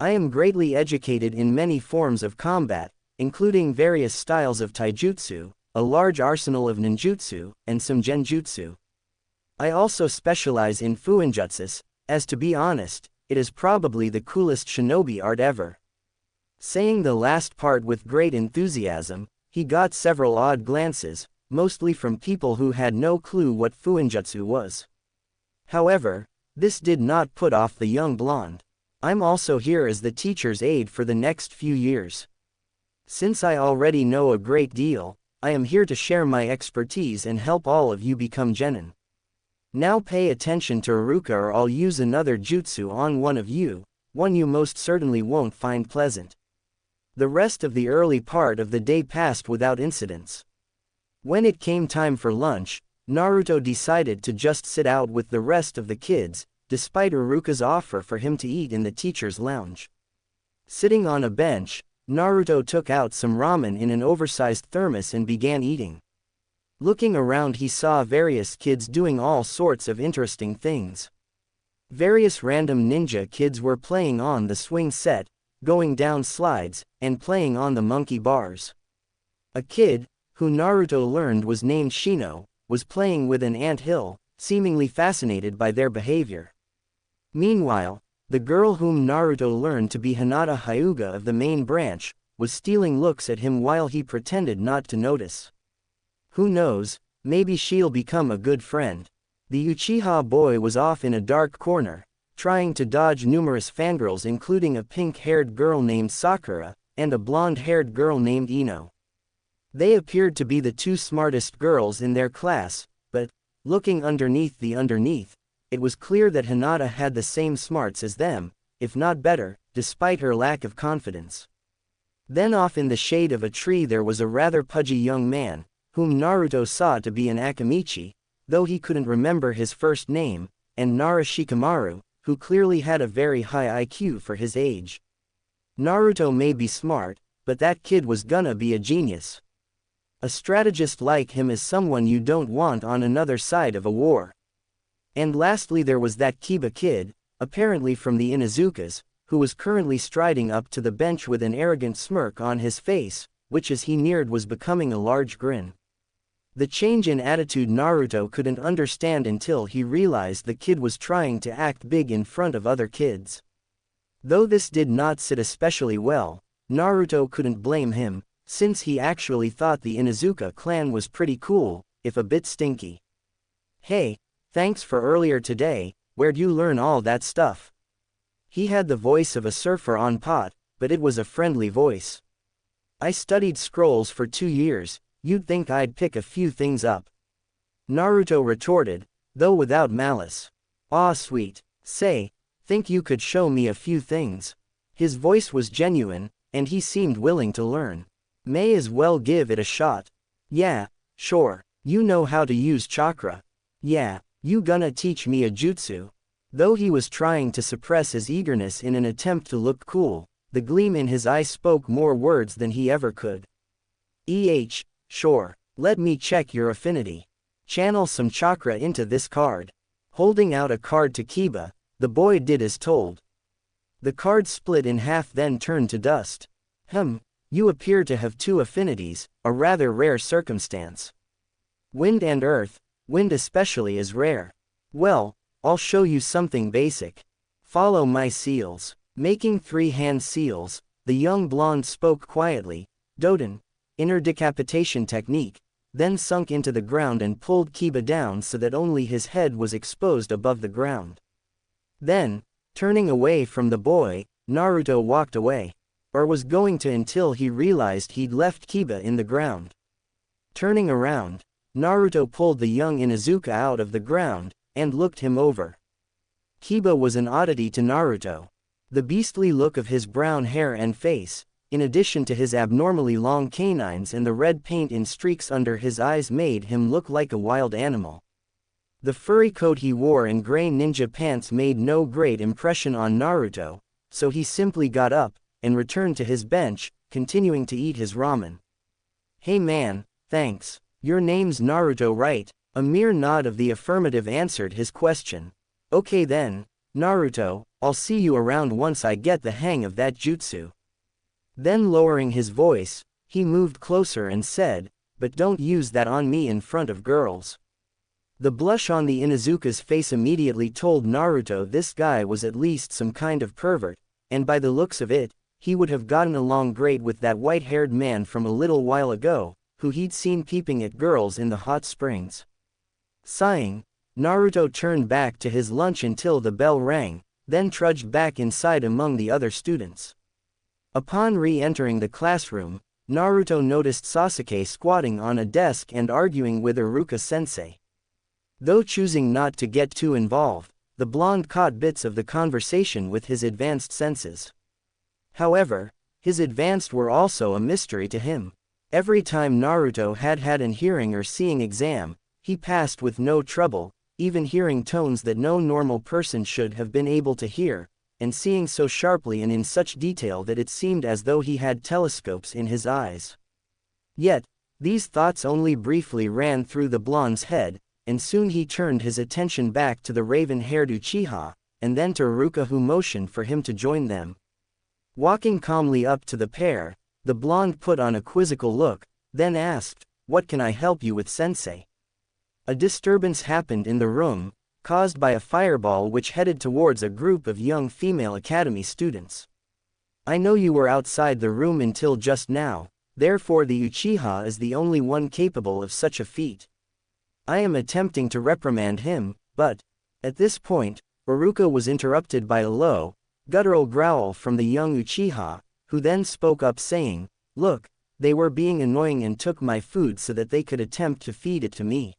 I am greatly educated in many forms of combat, including various styles of taijutsu, a large arsenal of ninjutsu, and some genjutsu. I also specialize in fuinjutsus, as to be honest, it is probably the coolest shinobi art ever." Saying the last part with great enthusiasm, he got several odd glances, mostly from people who had no clue what fuinjutsu was. However, this did not put off the young blonde. "I'm also here as the teacher's aide for the next few years. Since I already know a great deal, I am here to share my expertise and help all of you become genin. Now pay attention to Iruka or I'll use another jutsu on one of you, one you most certainly won't find pleasant." The rest of the early part of the day passed without incidents. When it came time for lunch, Naruto decided to just sit out with the rest of the kids, despite Iruka's offer for him to eat in the teacher's lounge. Sitting on a bench, Naruto took out some ramen in an oversized thermos and began eating. Looking around, he saw various kids doing all sorts of interesting things. Various random ninja kids were playing on the swing set, going down slides, and playing on the monkey bars. A kid, who Naruto learned was named Shino, was playing with an anthill, seemingly fascinated by their behavior. Meanwhile, the girl whom Naruto learned to be Hinata Hyuga of the main branch, was stealing looks at him while he pretended not to notice. Who knows, maybe she'll become a good friend. The Uchiha boy was off in a dark corner, trying to dodge numerous fangirls, including a pink-haired girl named Sakura, and a blonde-haired girl named Ino. They appeared to be the two smartest girls in their class, but, looking underneath, it was clear that Hinata had the same smarts as them, if not better, despite her lack of confidence. Then off in the shade of a tree there was a rather pudgy young man, whom Naruto saw to be an Akamichi, though he couldn't remember his first name, and Nara Shikamaru, who clearly had a very high IQ for his age. Naruto may be smart, but that kid was gonna be a genius. A strategist like him is someone you don't want on another side of a war. And lastly there was that Kiba kid, apparently from the Inuzukas, who was currently striding up to the bench with an arrogant smirk on his face, which as he neared was becoming a large grin. The change in attitude Naruto couldn't understand until he realized the kid was trying to act big in front of other kids. Though this did not sit especially well, Naruto couldn't blame him, since he actually thought the Inuzuka clan was pretty cool, if a bit stinky. "Hey, thanks for earlier today, where'd you learn all that stuff?" He had the voice of a surfer on pot, but it was a friendly voice. "I studied scrolls for 2 years, you'd think I'd pick a few things up," Naruto retorted, though without malice. "Aw sweet, say, think you could show me a few things?" His voice was genuine, and he seemed willing to learn. May as well give it a shot. "Yeah, sure, you know how to use chakra. Yeah, you gonna teach me a jutsu?" Though he was trying to suppress his eagerness in an attempt to look cool, the gleam in his eye spoke more words than he ever could. Sure, let me check your affinity. Channel some chakra into this card." Holding out a card to Kiba, the boy did as told. The card split in half then turned to dust. You appear to have 2 affinities, a rather rare circumstance. Wind and earth, wind especially is rare. Well, I'll show you something basic. Follow my seals." Making 3-hand seals, the young blonde spoke quietly, "Doden, inner decapitation technique," then sunk into the ground and pulled Kiba down so that only his head was exposed above the ground. Then, turning away from the boy, Naruto walked away. Or was going to until he realized he'd left Kiba in the ground. Turning around, Naruto pulled the young Inuzuka out of the ground, and looked him over. Kiba was an oddity to Naruto. The beastly look of his brown hair and face, in addition to his abnormally long canines and the red paint in streaks under his eyes made him look like a wild animal. The furry coat he wore and gray ninja pants made no great impression on Naruto, so he simply got up, and returned to his bench, continuing to eat his ramen. "Hey man, thanks. Your name's Naruto, right?" A mere nod of the affirmative answered his question. "Okay then, Naruto, I'll see you around once I get the hang of that jutsu." Then lowering his voice, he moved closer and said, "But don't use that on me in front of girls." The blush on the Inuzuka's face immediately told Naruto this guy was at least some kind of pervert, and by the looks of it, he would have gotten along great with that white-haired man from a little while ago, who he'd seen peeping at girls in the hot springs. Sighing, Naruto turned back to his lunch until the bell rang, then trudged back inside among the other students. Upon re-entering the classroom, Naruto noticed Sasuke squatting on a desk and arguing with Iruka-sensei. Though choosing not to get too involved, the blonde caught bits of the conversation with his advanced senses. However, his advanced were also a mystery to him. Every time Naruto had an hearing or seeing exam, he passed with no trouble, even hearing tones that no normal person should have been able to hear, and seeing so sharply and in such detail that it seemed as though he had telescopes in his eyes. Yet, these thoughts only briefly ran through the blonde's head, and soon he turned his attention back to the raven-haired Uchiha, and then to Iruka, who motioned for him to join them. Walking calmly up to the pair, the blonde put on a quizzical look, then asked, "What can I help you with, sensei?" A disturbance happened in the room, caused by a fireball which headed towards a group of young female academy students. "I know you were outside the room until just now, therefore the Uchiha is the only one capable of such a feat. I am attempting to reprimand him, but..." At this point, Iruka was interrupted by a low, guttural growl from the young Uchiha, who then spoke up saying, "Look, they were being annoying and took my food so that they could attempt to feed it to me.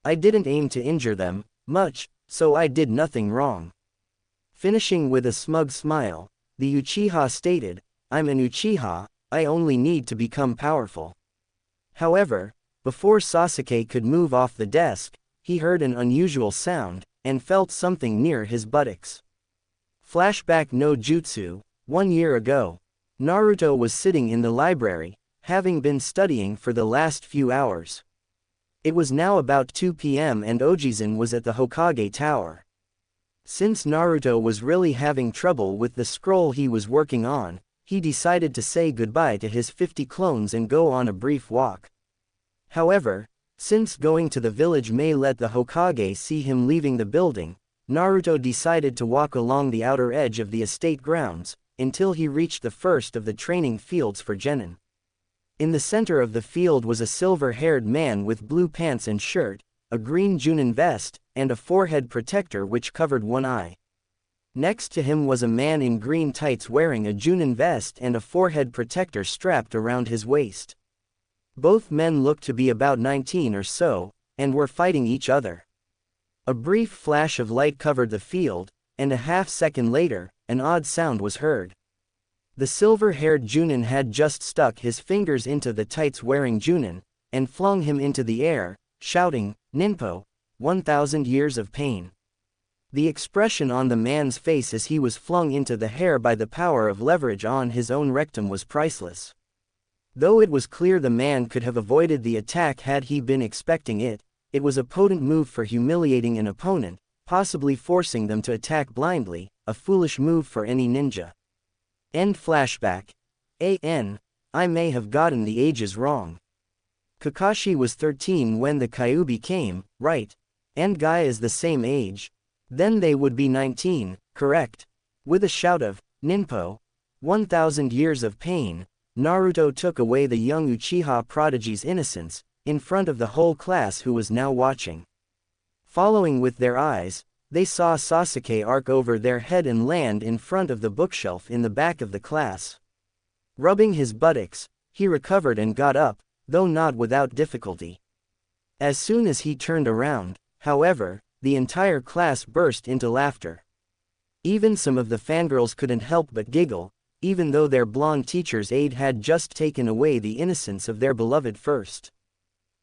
I didn't aim to injure them much, so I did nothing wrong." Finishing with a smug smile, the Uchiha stated, "I'm an Uchiha, I only need to become powerful." However, before Sasuke could move off the desk, he heard an unusual sound, and felt something near his buttocks. Flashback no jutsu. 1 year ago, Naruto was sitting in the library, having been studying for the last few hours. It was now about 2 p.m. and Ojizan was at the Hokage Tower. Since Naruto was really having trouble with the scroll he was working on, he decided to say goodbye to his 50 clones and go on a brief walk. However, since going to the village may let the Hokage see him leaving the building, Naruto decided to walk along the outer edge of the estate grounds, until he reached the first of the training fields for genin. In the center of the field was a silver-haired man with blue pants and shirt, a green Junin vest, and a forehead protector which covered one eye. Next to him was a man in green tights wearing a Junin vest and a forehead protector strapped around his waist. Both men looked to be about 19 or so, and were fighting each other. A brief flash of light covered the field, and a half-second later, an odd sound was heard. The silver-haired Junin had just stuck his fingers into the tights-wearing Junin, and flung him into the air, shouting, "Ninpo, 1,000 years of pain." The expression on the man's face as he was flung into the air by the power of leverage on his own rectum was priceless. Though it was clear the man could have avoided the attack had he been expecting it, it was a potent move for humiliating an opponent, possibly forcing them to attack blindly, a foolish move for any ninja. End flashback. I may have gotten the ages wrong. Kakashi was 13 when the Kyuubi came, right? And Guy is the same age. Then they would be 19, correct? With a shout of, "Ninpo, 1,000 years of pain," Naruto took away the young Uchiha prodigy's innocence, in front of the whole class who was now watching. Following with their eyes, they saw Sasuke arc over their head and land in front of the bookshelf in the back of the class. Rubbing his buttocks, he recovered and got up, though not without difficulty. As soon as he turned around, however, the entire class burst into laughter. Even some of the fangirls couldn't help but giggle, even though their blonde teacher's aide had just taken away the innocence of their beloved first.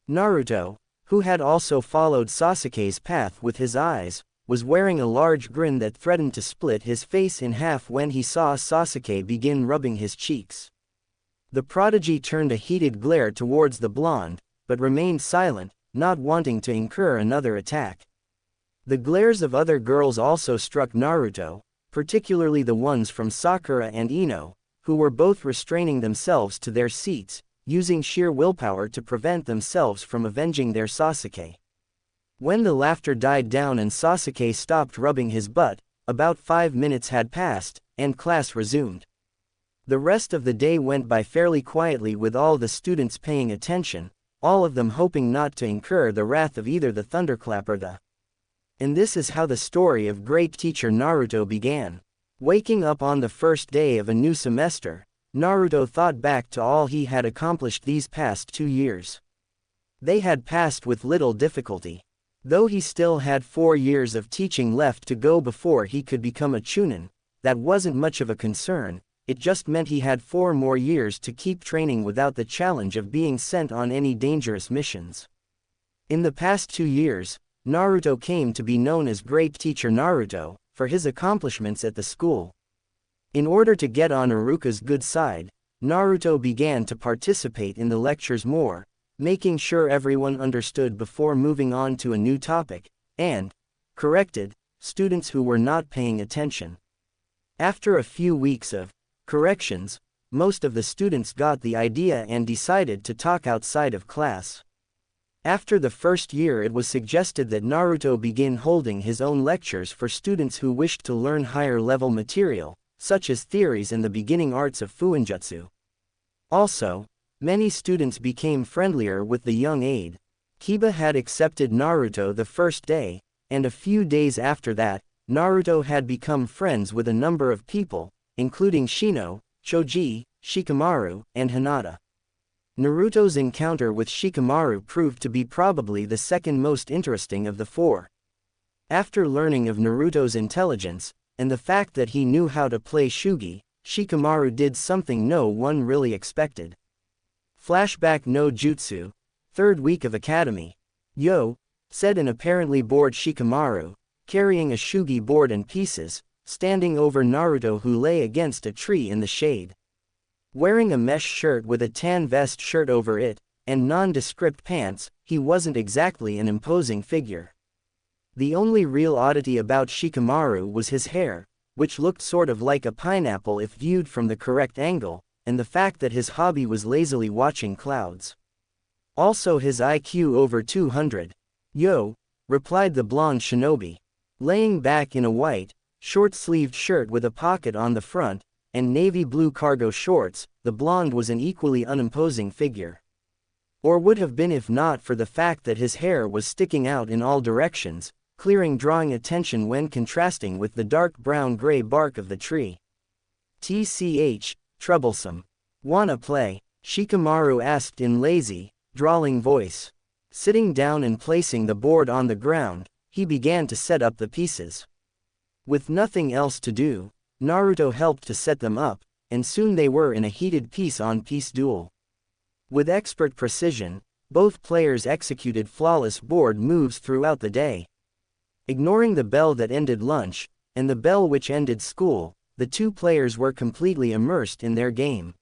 Naruto, who had also followed Sasuke's path with his eyes, was wearing a large grin that threatened to split his face in half when he saw Sasuke begin rubbing his cheeks. The prodigy turned a heated glare towards the blonde, but remained silent, not wanting to incur another attack. The glares of other girls also struck Naruto, particularly the ones from Sakura and Ino, who were both restraining themselves to their seats, using sheer willpower to prevent themselves from avenging their Sasuke. When the laughter died down and Sasuke stopped rubbing his butt, about 5 minutes had passed, and class resumed. The rest of the day went by fairly quietly with all the students paying attention, all of them hoping not to incur the wrath of either the thunderclap or the. And this is how the story of great teacher Naruto began. Waking up on the first day of a new semester, Naruto thought back to all he had accomplished these past 2 years. They had passed with little difficulty. Though he still had 4 years of teaching left to go before he could become a chunin, that wasn't much of a concern, it just meant he had 4 more years to keep training without the challenge of being sent on any dangerous missions. In the past 2 years, Naruto came to be known as Great Teacher Naruto, for his accomplishments at the school. In order to get on Iruka's good side, Naruto began to participate in the lectures more, making sure everyone understood before moving on to a new topic, and corrected students who were not paying attention. After a few weeks of corrections, most of the students got the idea and decided to talk outside of class. After the first year, it was suggested that Naruto begin holding his own lectures for students who wished to learn higher level material, such as theories and the beginning arts of Fuinjutsu. Also, many students became friendlier with the young aide. Kiba had accepted Naruto the first day, and a few days after that, Naruto had become friends with a number of people, including Shino, Choji, Shikamaru, and Hinata. Naruto's encounter with Shikamaru proved to be probably the second most interesting of the 4. After learning of Naruto's intelligence, and the fact that he knew how to play Shugi, Shikamaru did something no one really expected. Flashback no Jutsu, 3rd week of academy. Yo, said an apparently bored Shikamaru, carrying a Shugi board and pieces, standing over Naruto who lay against a tree in the shade. Wearing a mesh shirt with a tan vest shirt over it, and nondescript pants, he wasn't exactly an imposing figure. The only real oddity about Shikamaru was his hair, which looked sort of like a pineapple if viewed from the correct angle, and the fact that his hobby was lazily watching clouds. Also his IQ over 200. Yo, replied the blonde shinobi. Laying back in a white, short-sleeved shirt with a pocket on the front, and navy blue cargo shorts, the blonde was an equally unimposing figure. Or would have been if not for the fact that his hair was sticking out in all directions, drawing attention when contrasting with the dark brown-gray bark of the tree. TCH, troublesome. Wanna play? Shikamaru asked in lazy, drawling voice. Sitting down and placing the board on the ground, he began to set up the pieces. With nothing else to do, Naruto helped to set them up, and soon they were in a heated piece-on-piece duel. With expert precision, both players executed flawless board moves throughout the day. Ignoring the bell that ended lunch, and the bell which ended school, the 2 players were completely immersed in their game.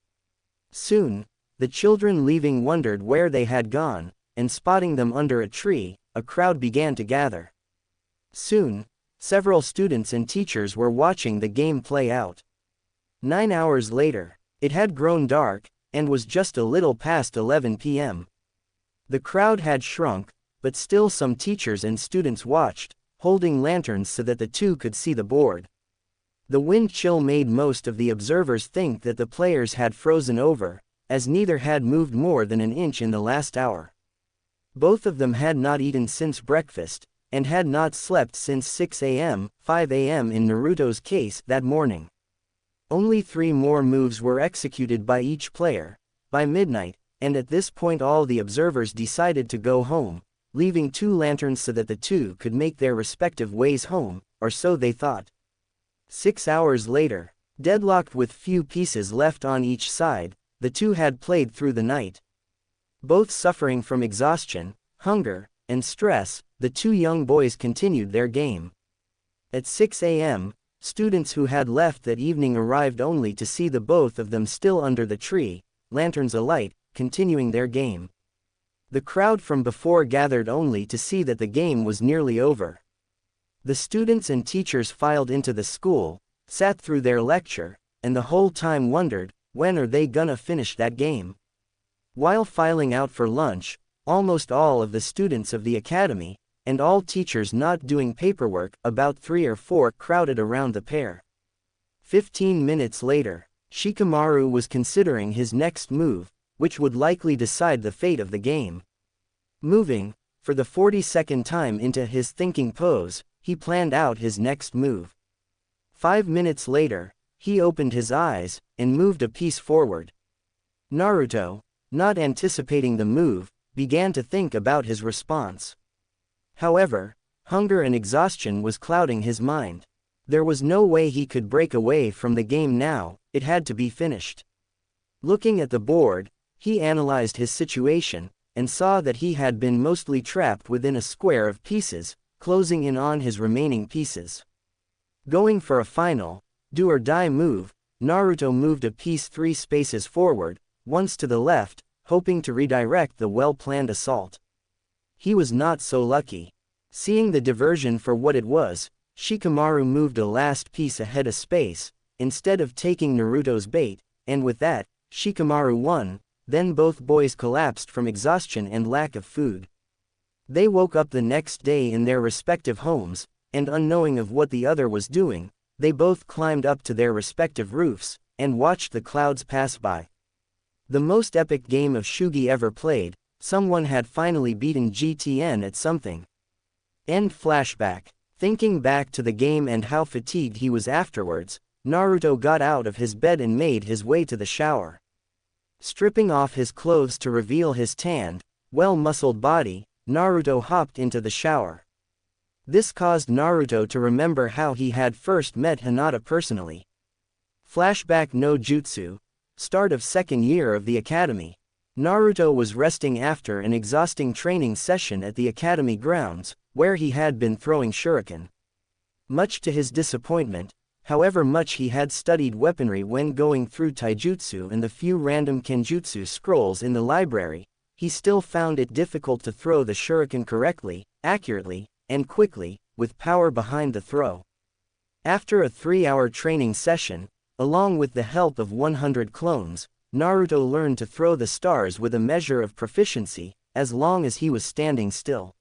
Soon, the children leaving wondered where they had gone, and spotting them under a tree, a crowd began to gather. Soon, several students and teachers were watching the game play out. 9 hours later, it had grown dark, and was just a little past 11 p.m. The crowd had shrunk, but still some teachers and students watched, holding lanterns so that the 2 could see the board. The wind chill made most of the observers think that the players had frozen over, as neither had moved more than an inch in the last hour. Both of them had not eaten since breakfast, and had not slept since 6 a.m., 5 a.m. in Naruto's case that morning. Only 3 more moves were executed by each player, by midnight, and at this point all the observers decided to go home, leaving 2 lanterns so that the 2 could make their respective ways home, or so they thought. 6 hours later, deadlocked with few pieces left on each side, the 2 had played through the night. Both suffering from exhaustion, hunger, and stress, the 2 young boys continued their game. At 6 a.m., students who had left that evening arrived only to see the both of them still under the tree, lanterns alight, continuing their game. The crowd from before gathered only to see that the game was nearly over. The students and teachers filed into the school, sat through their lecture, and the whole time wondered, when are they gonna finish that game? While filing out for lunch, almost all of the students of the academy, and all teachers not doing paperwork, about 3 or 4 crowded around the pair. 15 minutes later, Shikamaru was considering his next move, which would likely decide the fate of the game. Moving, for the 42nd time into his thinking pose, he planned out his next move. 5 minutes later, he opened his eyes, and moved a piece forward. Naruto, not anticipating the move, began to think about his response. However, hunger and exhaustion was clouding his mind. There was no way he could break away from the game now, it had to be finished. Looking at the board, he analyzed his situation, and saw that he had been mostly trapped within a square of pieces, closing in on his remaining pieces. Going for a final, do-or-die move, Naruto moved a piece 3 spaces forward, once to the left, hoping to redirect the well-planned assault. He was not so lucky. Seeing the diversion for what it was, Shikamaru moved a last piece ahead a space, instead of taking Naruto's bait, and with that, Shikamaru won. Then both boys collapsed from exhaustion and lack of food. They woke up the next day in their respective homes, and unknowing of what the other was doing, they both climbed up to their respective roofs, and watched the clouds pass by. The most epic game of Shugi ever played, someone had finally beaten GTN at something. End flashback. Thinking back to the game and how fatigued he was afterwards, Naruto got out of his bed and made his way to the shower. Stripping off his clothes to reveal his tanned, well-muscled body, Naruto hopped into the shower. This caused Naruto to remember how he had first met Hinata personally. Flashback no Jutsu. Start of 2nd year of the academy. Naruto was resting after an exhausting training session at the academy grounds, where he had been throwing shuriken. Much to his disappointment, however much he had studied weaponry when going through taijutsu and the few random kenjutsu scrolls in the library, he still found it difficult to throw the shuriken correctly, accurately, and quickly, with power behind the throw. After a 3-hour training session, along with the help of 100 clones, Naruto learned to throw the stars with a measure of proficiency, as long as he was standing still.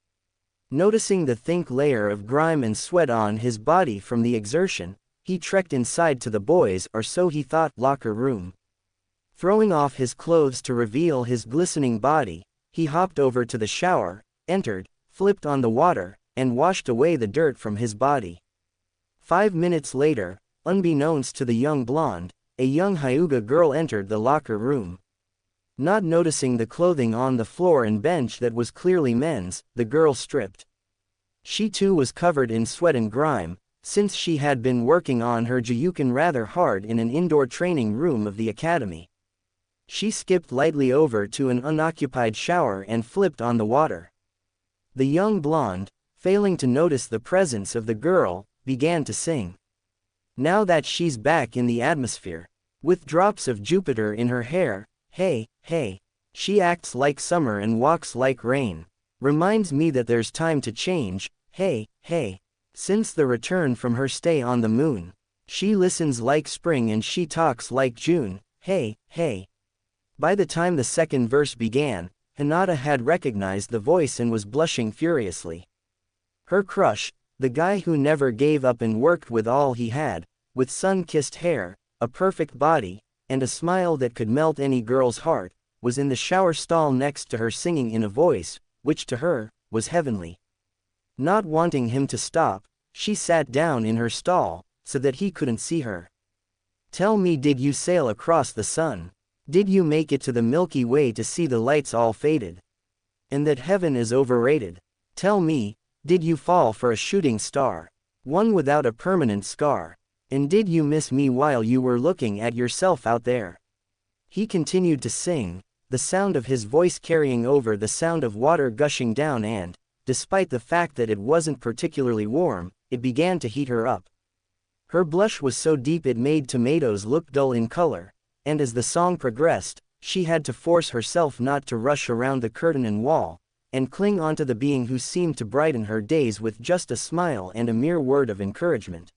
Noticing the thick layer of grime and sweat on his body from the exertion, he trekked inside to the boys' or so he thought locker room. Throwing off his clothes to reveal his glistening body, he hopped over to the shower, entered, flipped on the water, and washed away the dirt from his body. 5 minutes later, unbeknownst to the young blonde, a young Hyuga girl entered the locker room. Not noticing the clothing on the floor and bench that was clearly men's, the girl stripped. She too was covered in sweat and grime, since she had been working on her Juyuken rather hard in an indoor training room of the academy. She skipped lightly over to an unoccupied shower and flipped on the water. The young blonde, failing to notice the presence of the girl, began to sing. Now that she's back in the atmosphere, with drops of Jupiter in her hair, hey, hey, she acts like summer and walks like rain. Reminds me that there's time to change, hey, hey. Since the return from her stay on the moon, she listens like spring and she talks like June, hey, hey. By the time the second verse began, Hinata had recognized the voice and was blushing furiously. Her crush, the guy who never gave up and worked with all he had, with sun-kissed hair, a perfect body, and a smile that could melt any girl's heart, was in the shower stall next to her singing in a voice, which to her, was heavenly. Not wanting him to stop, she sat down in her stall, so that he couldn't see her. Tell me, did you sail across the sun? Did you make it to the Milky Way to see the lights all faded? And that heaven is overrated? Tell me, did you fall for a shooting star? One without a permanent scar? And did you miss me while you were looking at yourself out there? He continued to sing, the sound of his voice carrying over the sound of water gushing down and, despite the fact that it wasn't particularly warm, it began to heat her up. Her blush was so deep it made tomatoes look dull in color, and as the song progressed, she had to force herself not to rush around the curtain and wall, and cling onto the being who seemed to brighten her days with just a smile and a mere word of encouragement.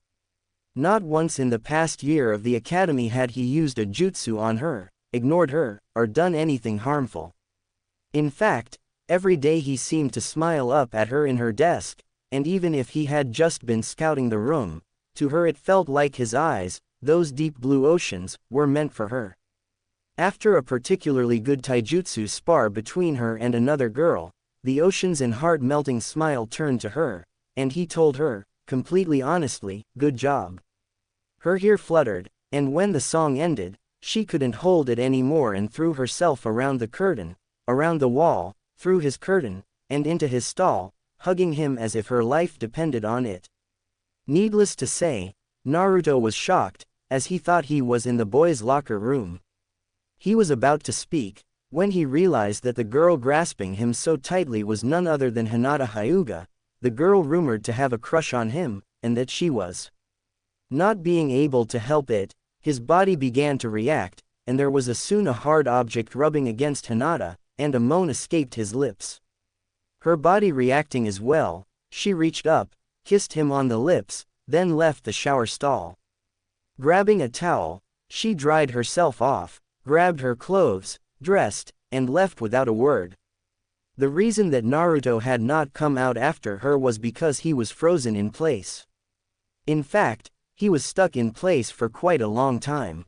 Not once in the past year of the academy had he used a jutsu on her, ignored her, or done anything harmful. In fact, Every day he seemed to smile up at her in her desk, and even if he had just been scouting the room, to her it felt like his eyes, those deep blue oceans, were meant for her. After a particularly good taijutsu spar between her and another girl, the oceans and heart-melting smile turned to her, and he told her, completely honestly, good job. Her hair fluttered, and when the song ended, she couldn't hold it anymore and threw herself around the curtain, around the wall, through his curtain, and into his stall, hugging him as if her life depended on it. Needless to say, Naruto was shocked, as he thought he was in the boys' locker room. He was about to speak, when he realized that the girl grasping him so tightly was none other than Hinata Hyuga, the girl rumored to have a crush on him, and that she was. Not being able to help it, his body began to react, and there was soon a hard object rubbing against Hinata, and a moan escaped his lips. Her body reacting as well, she reached up, kissed him on the lips, then left the shower stall. Grabbing a towel, she dried herself off, grabbed her clothes, dressed, and left without a word. The reason that Naruto had not come out after her was because he was frozen in place. In fact, he was stuck in place for quite a long time.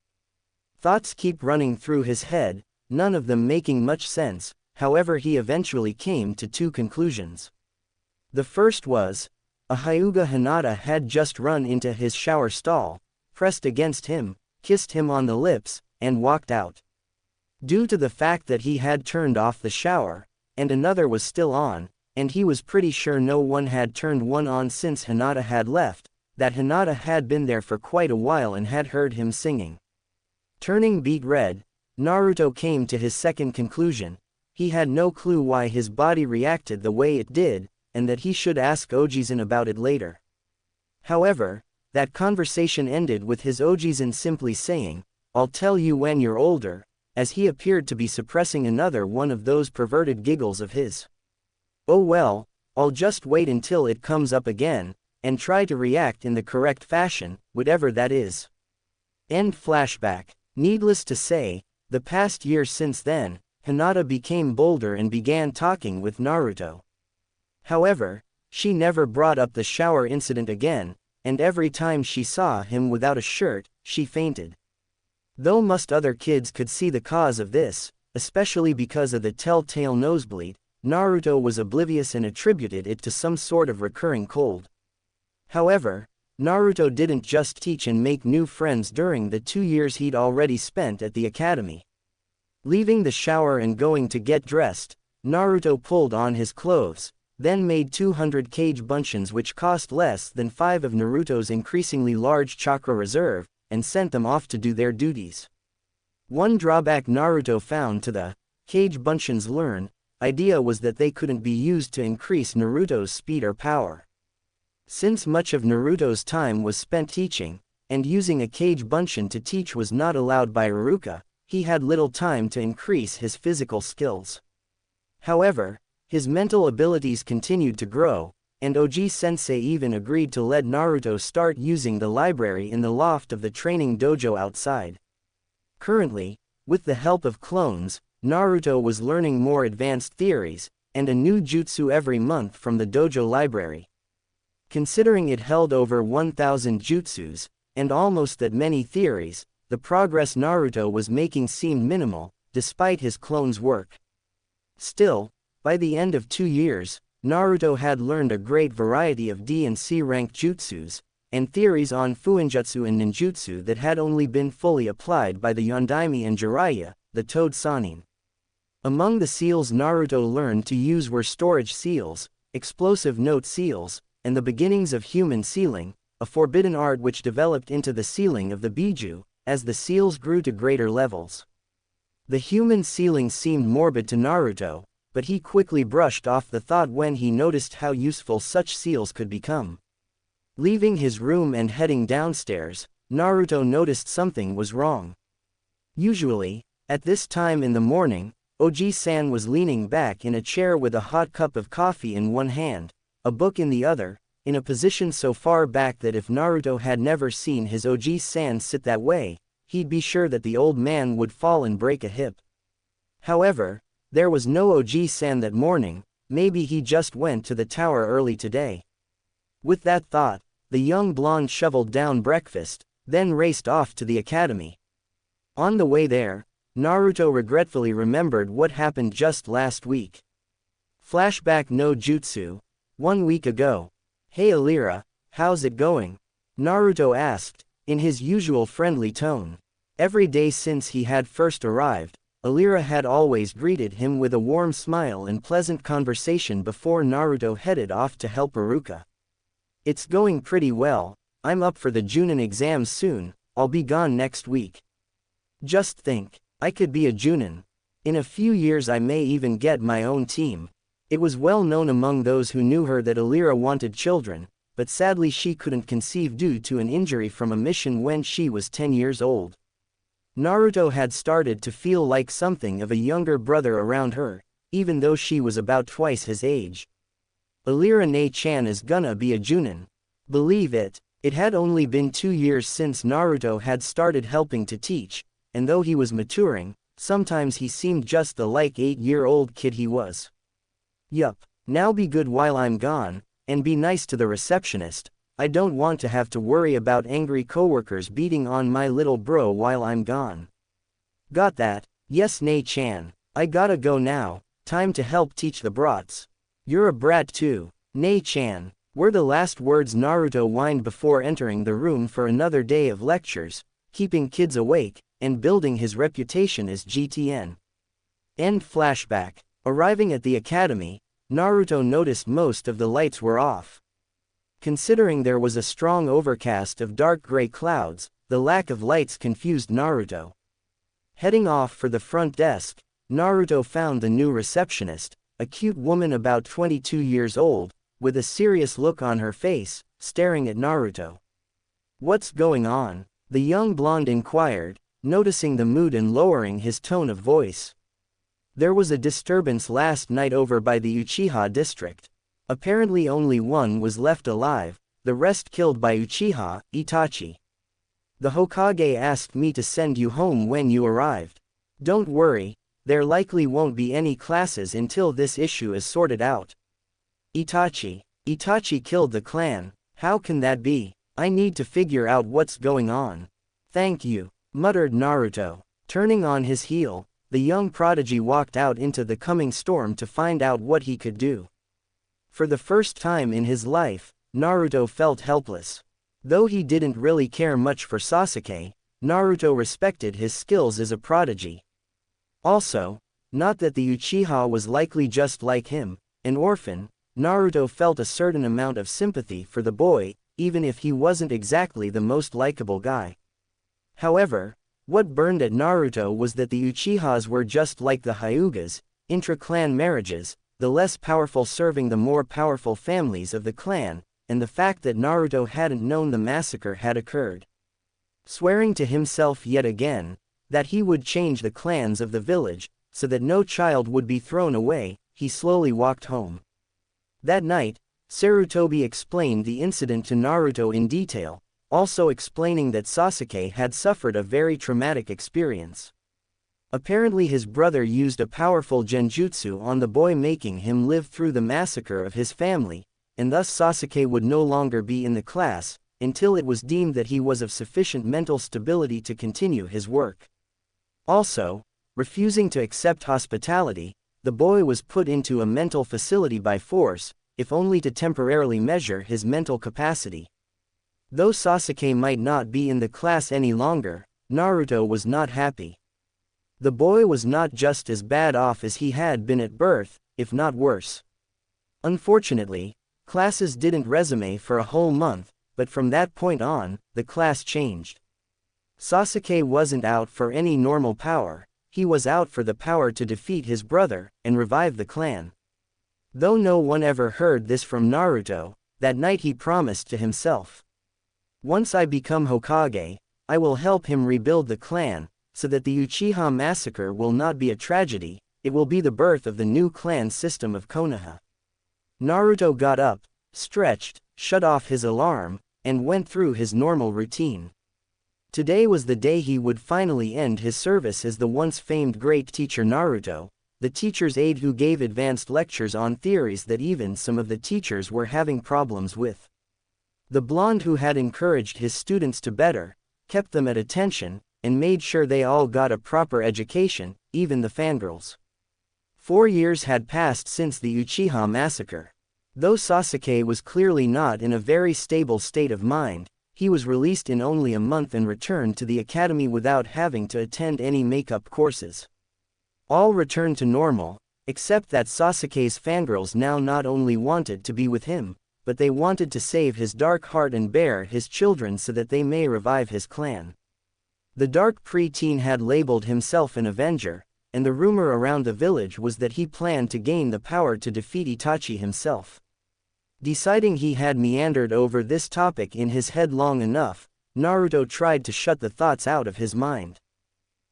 Thoughts keep running through his head, none of them making much sense. However, he eventually came to two conclusions. The first was, a Hyuga Hinata had just run into his shower stall, pressed against him, kissed him on the lips, and walked out. Due to the fact that he had turned off the shower, and another was still on, and he was pretty sure no one had turned one on since Hinata had left, that Hinata had been there for quite a while and had heard him singing. Turning beet red, Naruto came to his second conclusion. He had no clue why his body reacted the way it did, and that he should ask Ojizan about it later. However, that conversation ended with his Ojizan simply saying, "I'll tell you when you're older," as he appeared to be suppressing another one of those perverted giggles of his. "Oh well, I'll just wait until it comes up again, and try to react in the correct fashion, whatever that is." End flashback. Needless to say, the past year since then, Hinata became bolder and began talking with Naruto. However, she never brought up the shower incident again, and every time she saw him without a shirt, she fainted. Though most other kids could see the cause of this, especially because of the telltale nosebleed, Naruto was oblivious and attributed it to some sort of recurring cold. However, Naruto didn't just teach and make new friends during the 2 years he'd already spent at the academy. Leaving the shower and going to get dressed, Naruto pulled on his clothes, then made 200 cage bunchins which cost less than 5 of Naruto's increasingly large chakra reserve, and sent them off to do their duties. One drawback Naruto found to the cage bunchins idea was that they couldn't be used to increase Naruto's speed or power. Since much of Naruto's time was spent teaching, and using a cage bunchin to teach was not allowed by Iruka, he had little time to increase his physical skills. However, his mental abilities continued to grow, and Oji-sensei even agreed to let Naruto start using the library in the loft of the training dojo outside. Currently, with the help of clones, Naruto was learning more advanced theories, and a new jutsu every month from the dojo library. Considering it held over 1,000 jutsus, and almost that many theories, the progress Naruto was making seemed minimal, despite his clone's work. Still, by the end of 2 years, Naruto had learned a great variety of D and C rank jutsus, and theories on fuinjutsu and ninjutsu that had only been fully applied by the Yondaime and Jiraiya, the Toad Sannin. Among the seals Naruto learned to use were storage seals, explosive note seals, and the beginnings of human sealing, a forbidden art which developed into the sealing of the Biju, as the seals grew to greater levels. The human sealing seemed morbid to Naruto, but he quickly brushed off the thought when he noticed how useful such seals could become. Leaving his room and heading downstairs, Naruto noticed something was wrong. Usually, at this time in the morning, Oji-san was leaning back in a chair with a hot cup of coffee in one hand, a book in the other, in a position so far back that if Naruto had never seen his Oji-san sit that way, he'd be sure that the old man would fall and break a hip. However, There was no Oji-san that morning, maybe he just went to the tower early today. With that thought, the young blonde shoveled down breakfast, then raced off to the academy. On the way there, Naruto regretfully remembered what happened just last week. Flashback no jutsu. 1 week ago. Hey Alira, how's it going? Naruto asked, in his usual friendly tone. Every day since he had first arrived, Alira had always greeted him with a warm smile and pleasant conversation before Naruto headed off to help Iruka. It's going pretty well, I'm up for the Junin exams soon, I'll be gone next week. Just think, I could be a Junin. In a few years I may even get my own team. It was well known among those who knew her that Alira wanted children, but sadly she couldn't conceive due to an injury from a mission when she was 10 years old. Naruto had started to feel like something of a younger brother around her, even though she was about twice his age. Alira Ne-chan is gonna be a Junin. Believe it, it had only been 2 years since Naruto had started helping to teach, and though he was maturing, sometimes he seemed just the like 8-year-old kid he was. Yup, now be good while I'm gone, and be nice to the receptionist. I don't want to have to worry about angry coworkers beating on my little bro while I'm gone. Got that? Yes Ne-chan, I gotta go now, time to help teach the brats. You're a brat too, Ne-chan, were the last words Naruto whined before entering the room for another day of lectures, keeping kids awake, and building his reputation as GTN. End flashback. Arriving at the academy, Naruto noticed most of the lights were off. Considering there was a strong overcast of dark gray clouds, the lack of lights confused Naruto. Heading off for the front desk, Naruto found the new receptionist, a cute woman about 22 years old, with a serious look on her face, staring at Naruto. What's going on? The young blonde inquired, noticing the mood and lowering his tone of voice. There was a disturbance last night over by the Uchiha district. Apparently only one was left alive, the rest killed by Uchiha, Itachi. The Hokage asked me to send you home when you arrived. Don't worry, there likely won't be any classes until this issue is sorted out. Itachi killed the clan, how can that be? I need to figure out what's going on. Thank you, muttered Naruto. Turning on his heel, the young prodigy walked out into the coming storm to find out what he could do. For the first time in his life, Naruto felt helpless. Though he didn't really care much for Sasuke, Naruto respected his skills as a prodigy. Also, not that the Uchiha was likely just like him, an orphan, Naruto felt a certain amount of sympathy for the boy, even if he wasn't exactly the most likable guy. However, what burned at Naruto was that the Uchihas were just like the Hyugas, intra-clan marriages, the less powerful serving the more powerful families of the clan, and the fact that Naruto hadn't known the massacre had occurred. Swearing to himself yet again, that he would change the clans of the village, so that no child would be thrown away, he slowly walked home. That night, Sarutobi explained the incident to Naruto in detail, also explaining that Sasuke had suffered a very traumatic experience. Apparently his brother used a powerful genjutsu on the boy, making him live through the massacre of his family, and thus Sasuke would no longer be in the class, until it was deemed that he was of sufficient mental stability to continue his work. Also, refusing to accept hospitality, the boy was put into a mental facility by force, if only to temporarily measure his mental capacity. Though Sasuke might not be in the class any longer, Naruto was not happy. The boy was not just as bad off as he had been at birth, if not worse. Unfortunately, classes didn't resume for a whole month, but from that point on, the class changed. Sasuke wasn't out for any normal power, he was out for the power to defeat his brother, and revive the clan. Though no one ever heard this from Naruto, that night he promised to himself. Once I become Hokage, I will help him rebuild the clan, so that the Uchiha massacre will not be a tragedy, it will be the birth of the new clan system of Konoha. Naruto got up, stretched, shut off his alarm, and went through his normal routine. Today was the day he would finally end his service as the once famed great teacher Naruto, the teacher's aide who gave advanced lectures on theories that even some of the teachers were having problems with. The blonde who had encouraged his students to better, kept them at attention, and made sure they all got a proper education, even the fangirls. 4 years had passed since the Uchiha massacre. Though Sasuke was clearly not in a very stable state of mind, he was released in only a month and returned to the academy without having to attend any makeup courses. All returned to normal, except that Sasuke's fangirls now not only wanted to be with him, but they wanted to save his dark heart and bear his children so that they may revive his clan. The dark pre-teen had labeled himself an Avenger, and the rumor around the village was that he planned to gain the power to defeat Itachi himself. Deciding he had meandered over this topic in his head long enough, Naruto tried to shut the thoughts out of his mind.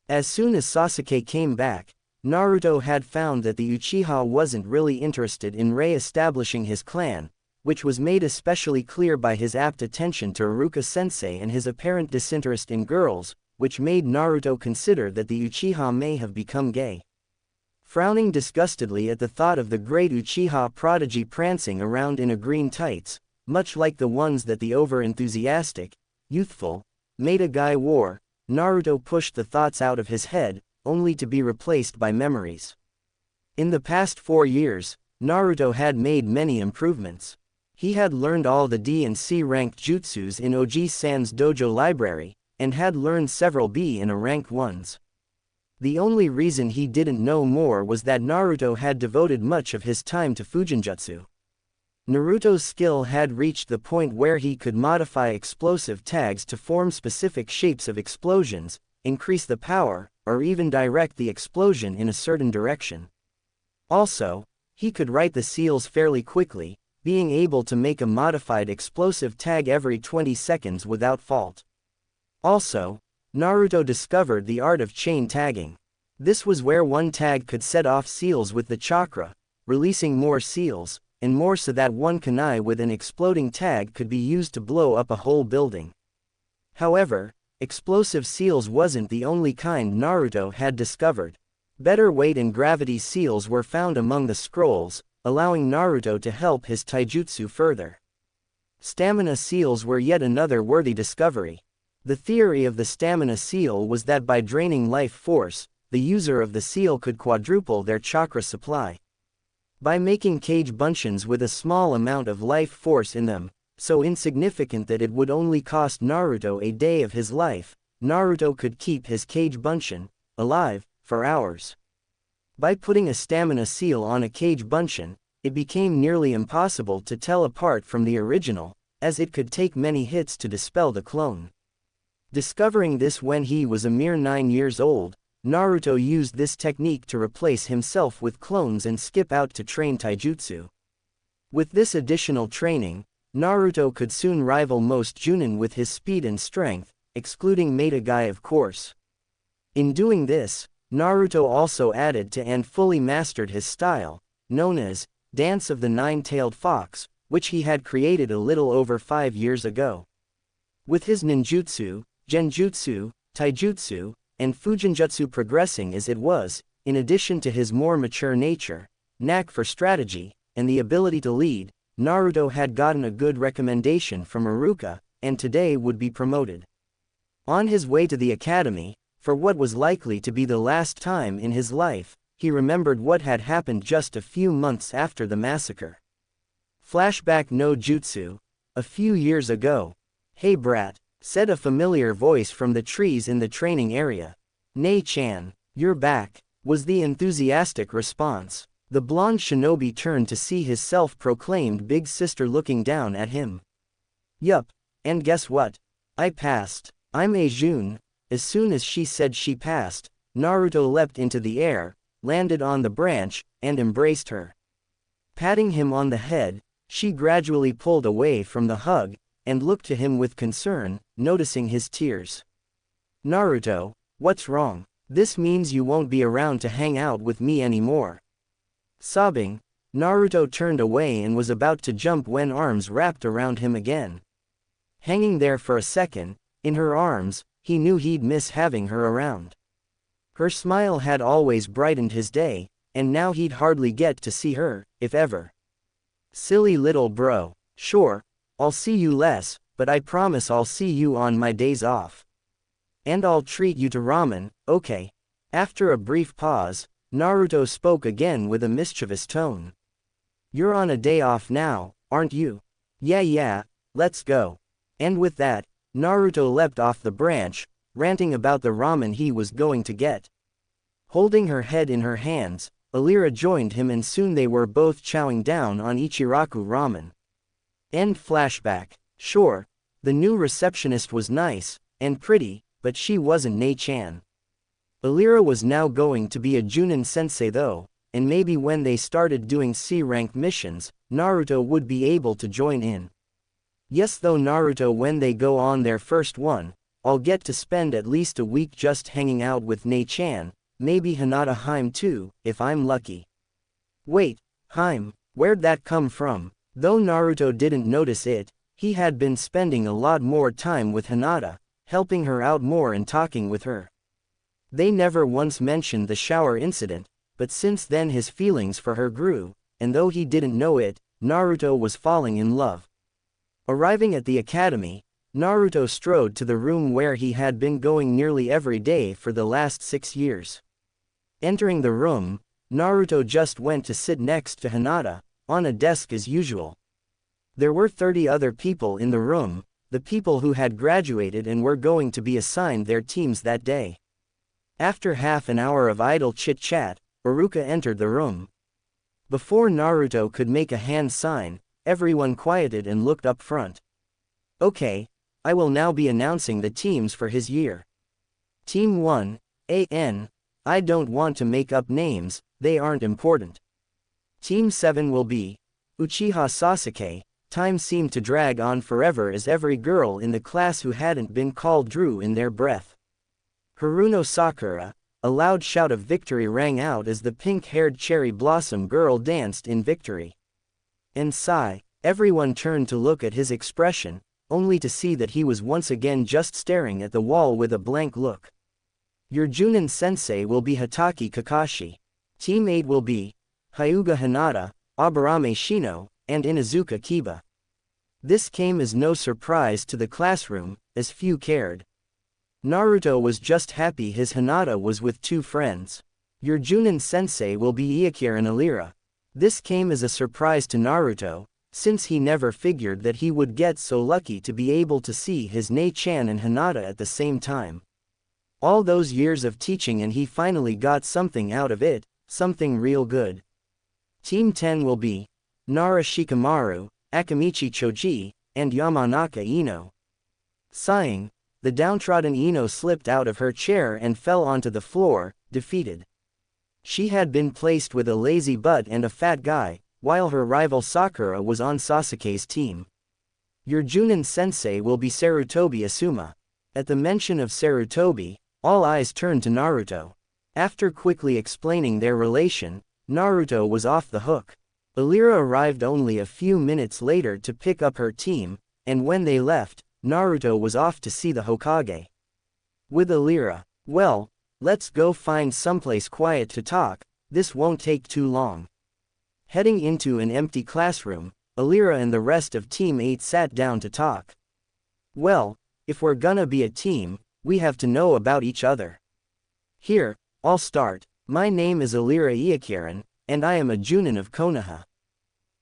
As soon as Sasuke came back, Naruto had found that the Uchiha wasn't really interested in re-establishing his clan, which was made especially clear by his apt attention to Iruka-sensei and his apparent disinterest in girls, which made Naruto consider that the Uchiha may have become gay. Frowning disgustedly at the thought of the great Uchiha prodigy prancing around in a green tights, much like the ones that the over-enthusiastic, youthful, Maida guy wore, Naruto pushed the thoughts out of his head, only to be replaced by memories. In the past 4 years, Naruto had made many improvements. He had learned all the D and C ranked jutsus in Oji-san's dojo library, and had learned several B and A rank ones. The only reason he didn't know more was that Naruto had devoted much of his time to Fujinjutsu. Naruto's skill had reached the point where he could modify explosive tags to form specific shapes of explosions, increase the power, or even direct the explosion in a certain direction. Also, he could write the seals fairly quickly, being able to make a modified explosive tag every 20 seconds without fault. Also, Naruto discovered the art of chain tagging. This was where one tag could set off seals with the chakra, releasing more seals, and more so that one kunai with an exploding tag could be used to blow up a whole building. However, explosive seals wasn't the only kind Naruto had discovered. Better weight and gravity seals were found among the scrolls, allowing Naruto to help his taijutsu further. Stamina seals were yet another worthy discovery. The theory of the stamina seal was that by draining life force, the user of the seal could quadruple their chakra supply. By making cage bunchins with a small amount of life force in them, so insignificant that it would only cost Naruto a day of his life, Naruto could keep his cage bunchin alive for hours. By putting a stamina seal on a cage bunchin, it became nearly impossible to tell apart from the original, as it could take many hits to dispel the clone. Discovering this when he was a mere 9 years old, Naruto used this technique to replace himself with clones and skip out to train taijutsu. With this additional training, Naruto could soon rival most Junin with his speed and strength, excluding Maida Guy of course. In doing this, Naruto also added to and fully mastered his style, known as Dance of the Nine-Tailed Fox, which he had created a little over 5 years ago. With his ninjutsu, genjutsu, taijutsu, and fujinjutsu progressing as it was, in addition to his more mature nature, knack for strategy, and the ability to lead, Naruto had gotten a good recommendation from Iruka, and today would be promoted. On his way to the academy, for what was likely to be the last time in his life, he remembered what had happened just a few months after the massacre. Flashback no jutsu. A few years ago. "Hey brat," said a familiar voice from the trees in the training area. "Nei-chan, you're back," was the enthusiastic response. The blonde shinobi turned to see his self-proclaimed big sister looking down at him. "Yup, and guess what? I passed. I'm Jun." As soon as she said she passed, Naruto leapt into the air, landed on the branch, and embraced her. Patting him on the head, she gradually pulled away from the hug, and looked to him with concern, noticing his tears. "Naruto, what's wrong? This means you won't be around to hang out with me anymore." Sobbing, Naruto turned away and was about to jump when arms wrapped around him again. Hanging there for a second, in her arms, he knew he'd miss having her around. Her smile had always brightened his day, and now he'd hardly get to see her, if ever. Silly little bro. Sure, I'll see you less, but I promise I'll see you on my days off. And I'll treat you to ramen, okay? After a brief pause, Naruto spoke again with a mischievous tone. You're on a day off now, aren't you? Yeah, let's go. And with that, Naruto leapt off the branch, ranting about the ramen he was going to get. Holding her head in her hands, Alira joined him and soon they were both chowing down on Ichiraku ramen. End flashback. Sure, the new receptionist was nice and pretty, but she wasn't Nei-chan. Alira was now going to be a Junin sensei though, and maybe when they started doing C-rank missions, Naruto would be able to join in. Yes, though Naruto, when they go on their first one, I'll get to spend at least a week just hanging out with Nei-chan, maybe Hinata Haim too, if I'm lucky. Wait, Haim, where'd that come from? Though Naruto didn't notice it, he had been spending a lot more time with Hinata, helping her out more and talking with her. They never once mentioned the shower incident, but since then his feelings for her grew, and though he didn't know it, Naruto was falling in love. Arriving at the academy, Naruto strode to the room where he had been going nearly every day for the last 6 years. Entering the room, Naruto just went to sit next to Hinata, on a desk as usual. There were 30 other people in the room, the people who had graduated and were going to be assigned their teams that day. After half an hour of idle chit-chat, Iruka entered the room. Before Naruto could make a hand sign, everyone quieted and looked up front. Okay, I will now be announcing the teams for his year. Team 1, AN, I don't want to make up names, they aren't important. Team 7 will be Uchiha Sasuke. Time seemed to drag on forever as every girl in the class who hadn't been called drew in their breath. Haruno Sakura. A loud shout of victory rang out as the pink-haired cherry blossom girl danced in victory. And Sai. Everyone turned to look at his expression, only to see that he was once again just staring at the wall with a blank look. Your Junin sensei will be Hatake Kakashi. Team 8 will be Hyuga Hinata, Aburame Shino, and Inuzuka Kiba. This came as no surprise to the classroom, as few cared. Naruto was just happy his Hinata was with 2 friends. Your Junin sensei will be Iakira and Alira. This came as a surprise to Naruto, since he never figured that he would get so lucky to be able to see his Nei-chan and Hinata at the same time. All those years of teaching and he finally got something out of it, something real good. Team 10 will be Nara Shikamaru, Akamichi Choji, and Yamanaka Ino. Sighing, the downtrodden Ino slipped out of her chair and fell onto the floor, defeated. She had been placed with a lazy butt and a fat guy, while her rival Sakura was on Sasuke's team. Your Junin sensei will be Sarutobi Asuma. At the mention of Sarutobi, all eyes turned to Naruto. After quickly explaining their relation, Naruto was off the hook. Alira arrived only a few minutes later to pick up her team, and when they left, Naruto was off to see the Hokage. With Alira, well, let's go find someplace quiet to talk, this won't take too long. Heading into an empty classroom, Alira and the rest of Team 8 sat down to talk. Well, if we're gonna be a team, we have to know about each other. Here, I'll start. My name is Alira Iakiran, and I am a Junin of Konoha.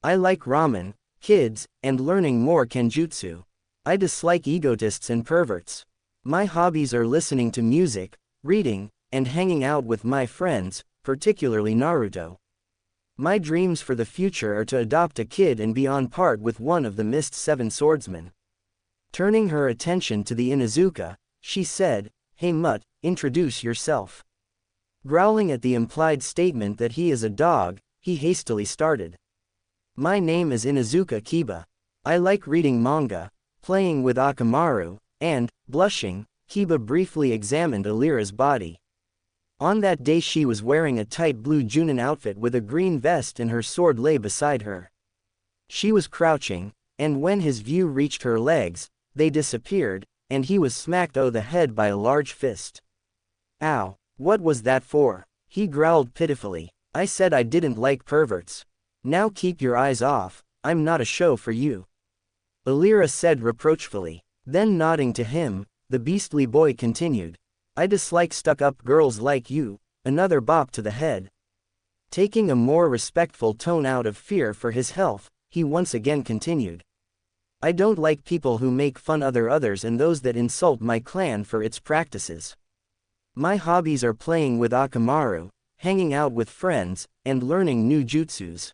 I like ramen, kids, and learning more kenjutsu. I dislike egotists and perverts. My hobbies are listening to music, reading, and hanging out with my friends, particularly Naruto. My dreams for the future are to adopt a kid and be on par with one of the Mist 7 swordsmen. Turning her attention to the Inuzuka, she said, Hey Mutt, introduce yourself. Growling at the implied statement that he is a dog, he hastily started. My name is Inuzuka Kiba. I like reading manga, playing with Akamaru, and, blushing, Kiba briefly examined Alira's body. On that day she was wearing a tight blue Junin outfit with a green vest and her sword lay beside her. She was crouching, and when his view reached her legs, they disappeared, and he was smacked on the head by a large fist. Ow, what was that for? He growled pitifully. I said I didn't like perverts. Now keep your eyes off, I'm not a show for you. Alira said reproachfully. Then nodding to him, the beastly boy continued. I dislike stuck-up girls like you, another bop to the head. Taking a more respectful tone out of fear for his health, he once again continued. I don't like people who make fun of others and those that insult my clan for its practices. My hobbies are playing with Akamaru, hanging out with friends, and learning new jutsus.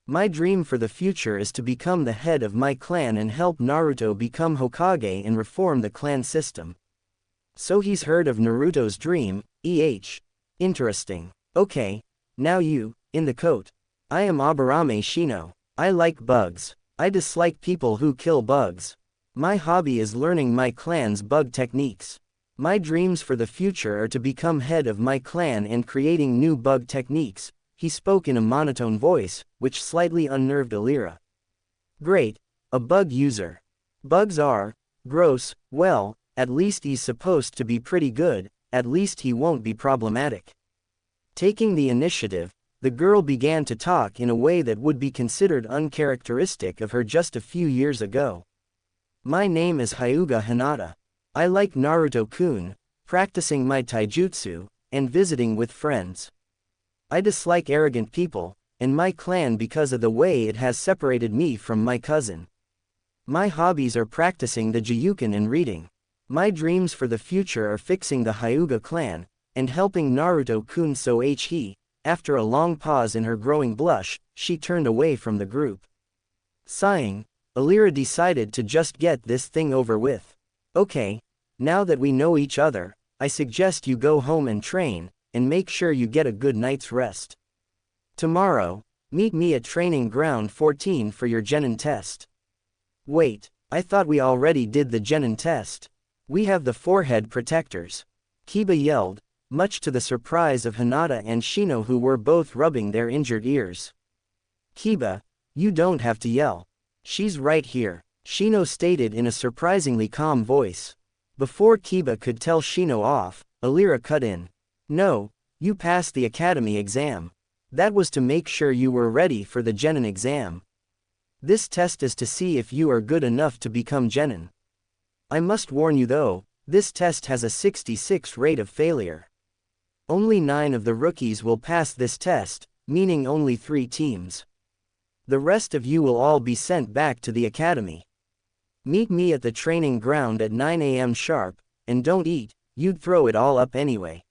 My dream for the future is to become the head of my clan and help Naruto become Hokage and reform the clan system. So he's heard of Naruto's dream, Interesting. Okay. Now you, in the coat. I am Aburame Shino. I like bugs. I dislike people who kill bugs. My hobby is learning my clan's bug techniques. My dreams for the future are to become head of my clan and creating new bug techniques. He spoke in a monotone voice, which slightly unnerved Alira. Great. A bug user. Bugs are gross. Well, at least he's supposed to be pretty good, at least he won't be problematic. Taking the initiative, the girl began to talk in a way that would be considered uncharacteristic of her just a few years ago. My name is Hyuga Hinata. I like Naruto-kun, practicing my taijutsu, and visiting with friends. I dislike arrogant people, and my clan because of the way it has separated me from my cousin. My hobbies are practicing the Gyuukin and reading. My dreams for the future are fixing the Hyuga clan, and helping Naruto-kun. So after a long pause in her growing blush, she turned away from the group. Sighing, Alira decided to just get this thing over with. Okay, now that we know each other, I suggest you go home and train, and make sure you get a good night's rest. Tomorrow, meet me at Training Ground 14 for your Genin test. Wait, I thought we already did the Genin test. We have the forehead protectors. Kiba yelled, much to the surprise of Hinata and Shino, who were both rubbing their injured ears. Kiba, you don't have to yell. She's right here, Shino stated in a surprisingly calm voice. Before Kiba could tell Shino off, Alira cut in. No, you passed the academy exam. That was to make sure you were ready for the Genin exam. This test is to see if you are good enough to become Genin. I must warn you though, this test has a 66 rate of failure. Only 9 of the rookies will pass this test, meaning only 3 teams. The rest of you will all be sent back to the academy. Meet me at the training ground at 9 a.m. sharp, and don't eat, you'd throw it all up anyway.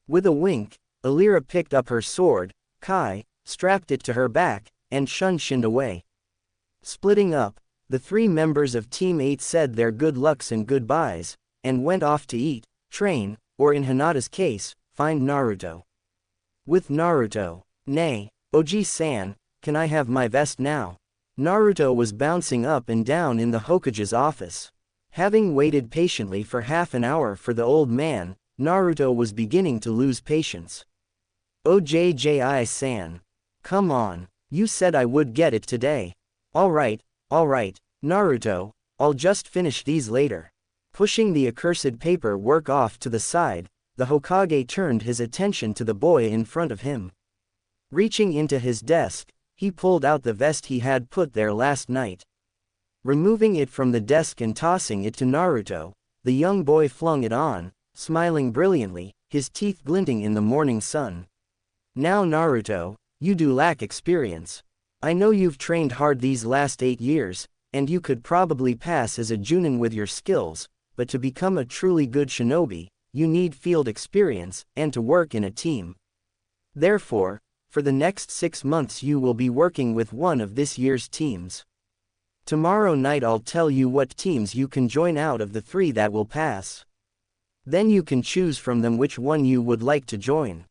With a wink, Alira picked up her sword, Kai, strapped it to her back, and shinned away. Splitting up, the 3 members of Team 8 said their good lucks and goodbyes, and went off to eat, train, or in Hinata's case, find Naruto. With Naruto, nay, Oji-san, can I have my vest now? Naruto was bouncing up and down in the Hokage's office. Having waited patiently for half an hour for the old man, Naruto was beginning to lose patience. OJJI-san. Come on, you said I would get it today. Alright, Naruto, I'll just finish these later. Pushing the accursed paperwork off to the side, the Hokage turned his attention to the boy in front of him. Reaching into his desk, he pulled out the vest he had put there last night. Removing it from the desk and tossing it to Naruto, the young boy flung it on, smiling brilliantly, his teeth glinting in the morning sun. Now Naruto, you do lack experience. I know you've trained hard these last 8 years, and you could probably pass as a Junin with your skills, but to become a truly good shinobi, you need field experience, and to work in a team. Therefore, for the next 6 months you will be working with one of this year's teams. Tomorrow night I'll tell you what teams you can join out of the 3 that will pass. Then you can choose from them which one you would like to join.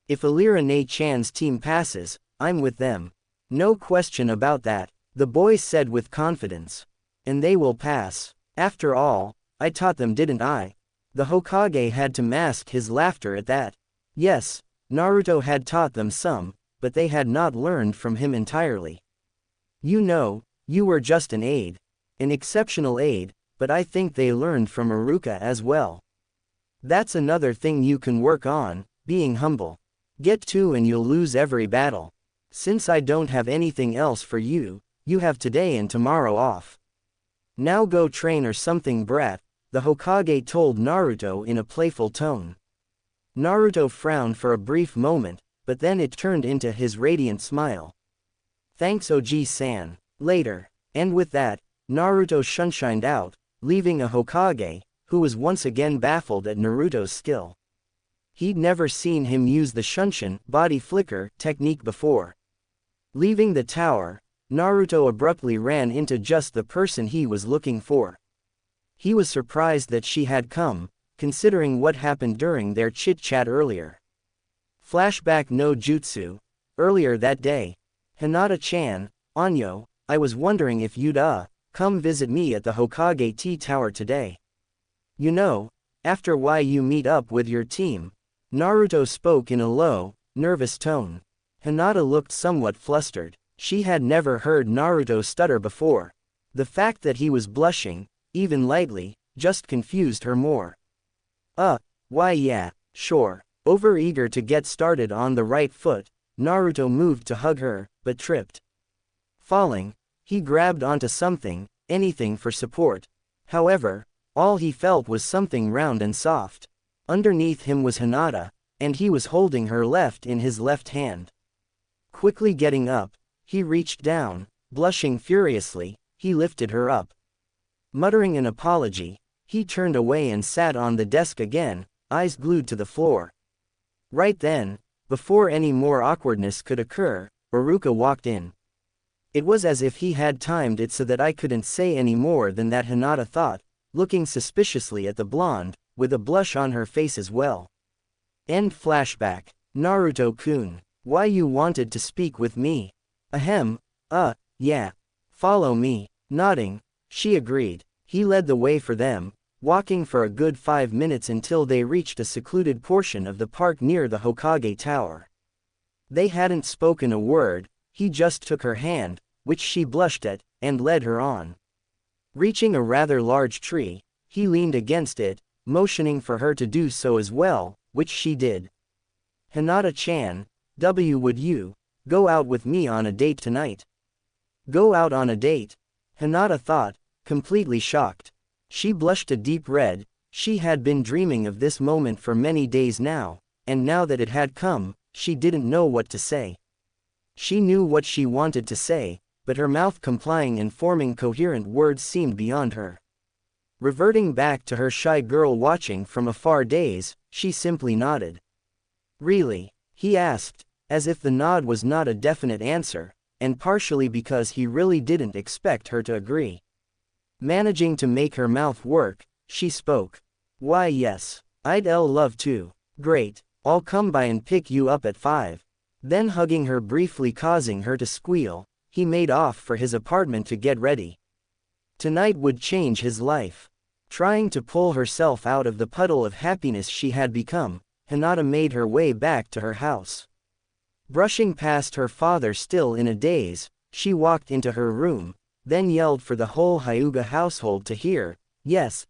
If Alira Ne-chan's team passes, I'm with them. No question about that, the boy said with confidence. And they will pass. After all, I taught them, didn't I? The Hokage had to mask his laughter at that. Yes, Naruto had taught them some, but they had not learned from him entirely. You know, you were just an aide. An exceptional aide, but I think they learned from Iruka as well. That's another thing you can work on, being humble. Get 2 and you'll lose every battle. Since I don't have anything else for you, you have today and tomorrow off. Now go train or something, brat, the Hokage told Naruto in a playful tone. Naruto frowned for a brief moment, but then it turned into his radiant smile. Thanks OG-san. Later. And with that, Naruto shunshined out, leaving a Hokage, who was once again baffled at Naruto's skill. He'd never seen him use the Shunshin body flicker technique before. Leaving the tower, Naruto abruptly ran into just the person he was looking for. He was surprised that she had come, considering what happened during their chit-chat earlier. Flashback no jutsu. Earlier that day. Hinata-chan, Anyo, I was wondering if you'd come visit me at the Hokage Tea Tower today. You know, after why you meet up with your team. Naruto spoke in a low, nervous tone. Hinata looked somewhat flustered. She had never heard Naruto stutter before. The fact that he was blushing, even lightly, just confused her more. Why yeah, sure. Overeager to get started on the right foot, Naruto moved to hug her, but tripped. Falling, he grabbed onto something, anything for support. However, all he felt was something round and soft. Underneath him was Hinata, and he was holding her left in his left hand. Quickly getting up, he reached down, blushing furiously, he lifted her up. Muttering an apology, he turned away and sat on the desk again, eyes glued to the floor. Right then, before any more awkwardness could occur, Iruka walked in. It was as if he had timed it so that I couldn't say any more than that, Hinata thought, looking suspiciously at the blonde, with a blush on her face as well. End flashback. Naruto-kun, why you wanted to speak with me? Ahem, yeah. Follow me. Nodding, she agreed. He led the way for them, walking for a good 5 minutes until they reached a secluded portion of the park near the Hokage Tower. They hadn't spoken a word, he just took her hand, which she blushed at, and led her on. Reaching a rather large tree, he leaned against it, motioning for her to do so as well, which she did. Hinata-chan, would you go out with me on a date tonight? Go out on a date? Hinata thought, completely shocked. She blushed a deep red. She had been dreaming of this moment for many days now, and now that it had come, she didn't know what to say. She knew what she wanted to say, but her mouth complying and forming coherent words seemed beyond her. Reverting back to her shy girl watching from afar days, she simply nodded. Really? He asked, as if the nod was not a definite answer, and partially because he really didn't expect her to agree. Managing to make her mouth work, she spoke. Why yes, I'd love to. Great, I'll come by and pick you up at 5. Then hugging her briefly causing her to squeal, he made off for his apartment to get ready. Tonight would change his life. Trying to pull herself out of the puddle of happiness she had become, Hinata made her way back to her house. Brushing past her father still in a daze, she walked into her room, then yelled for the whole Hyuga household to hear. Yes,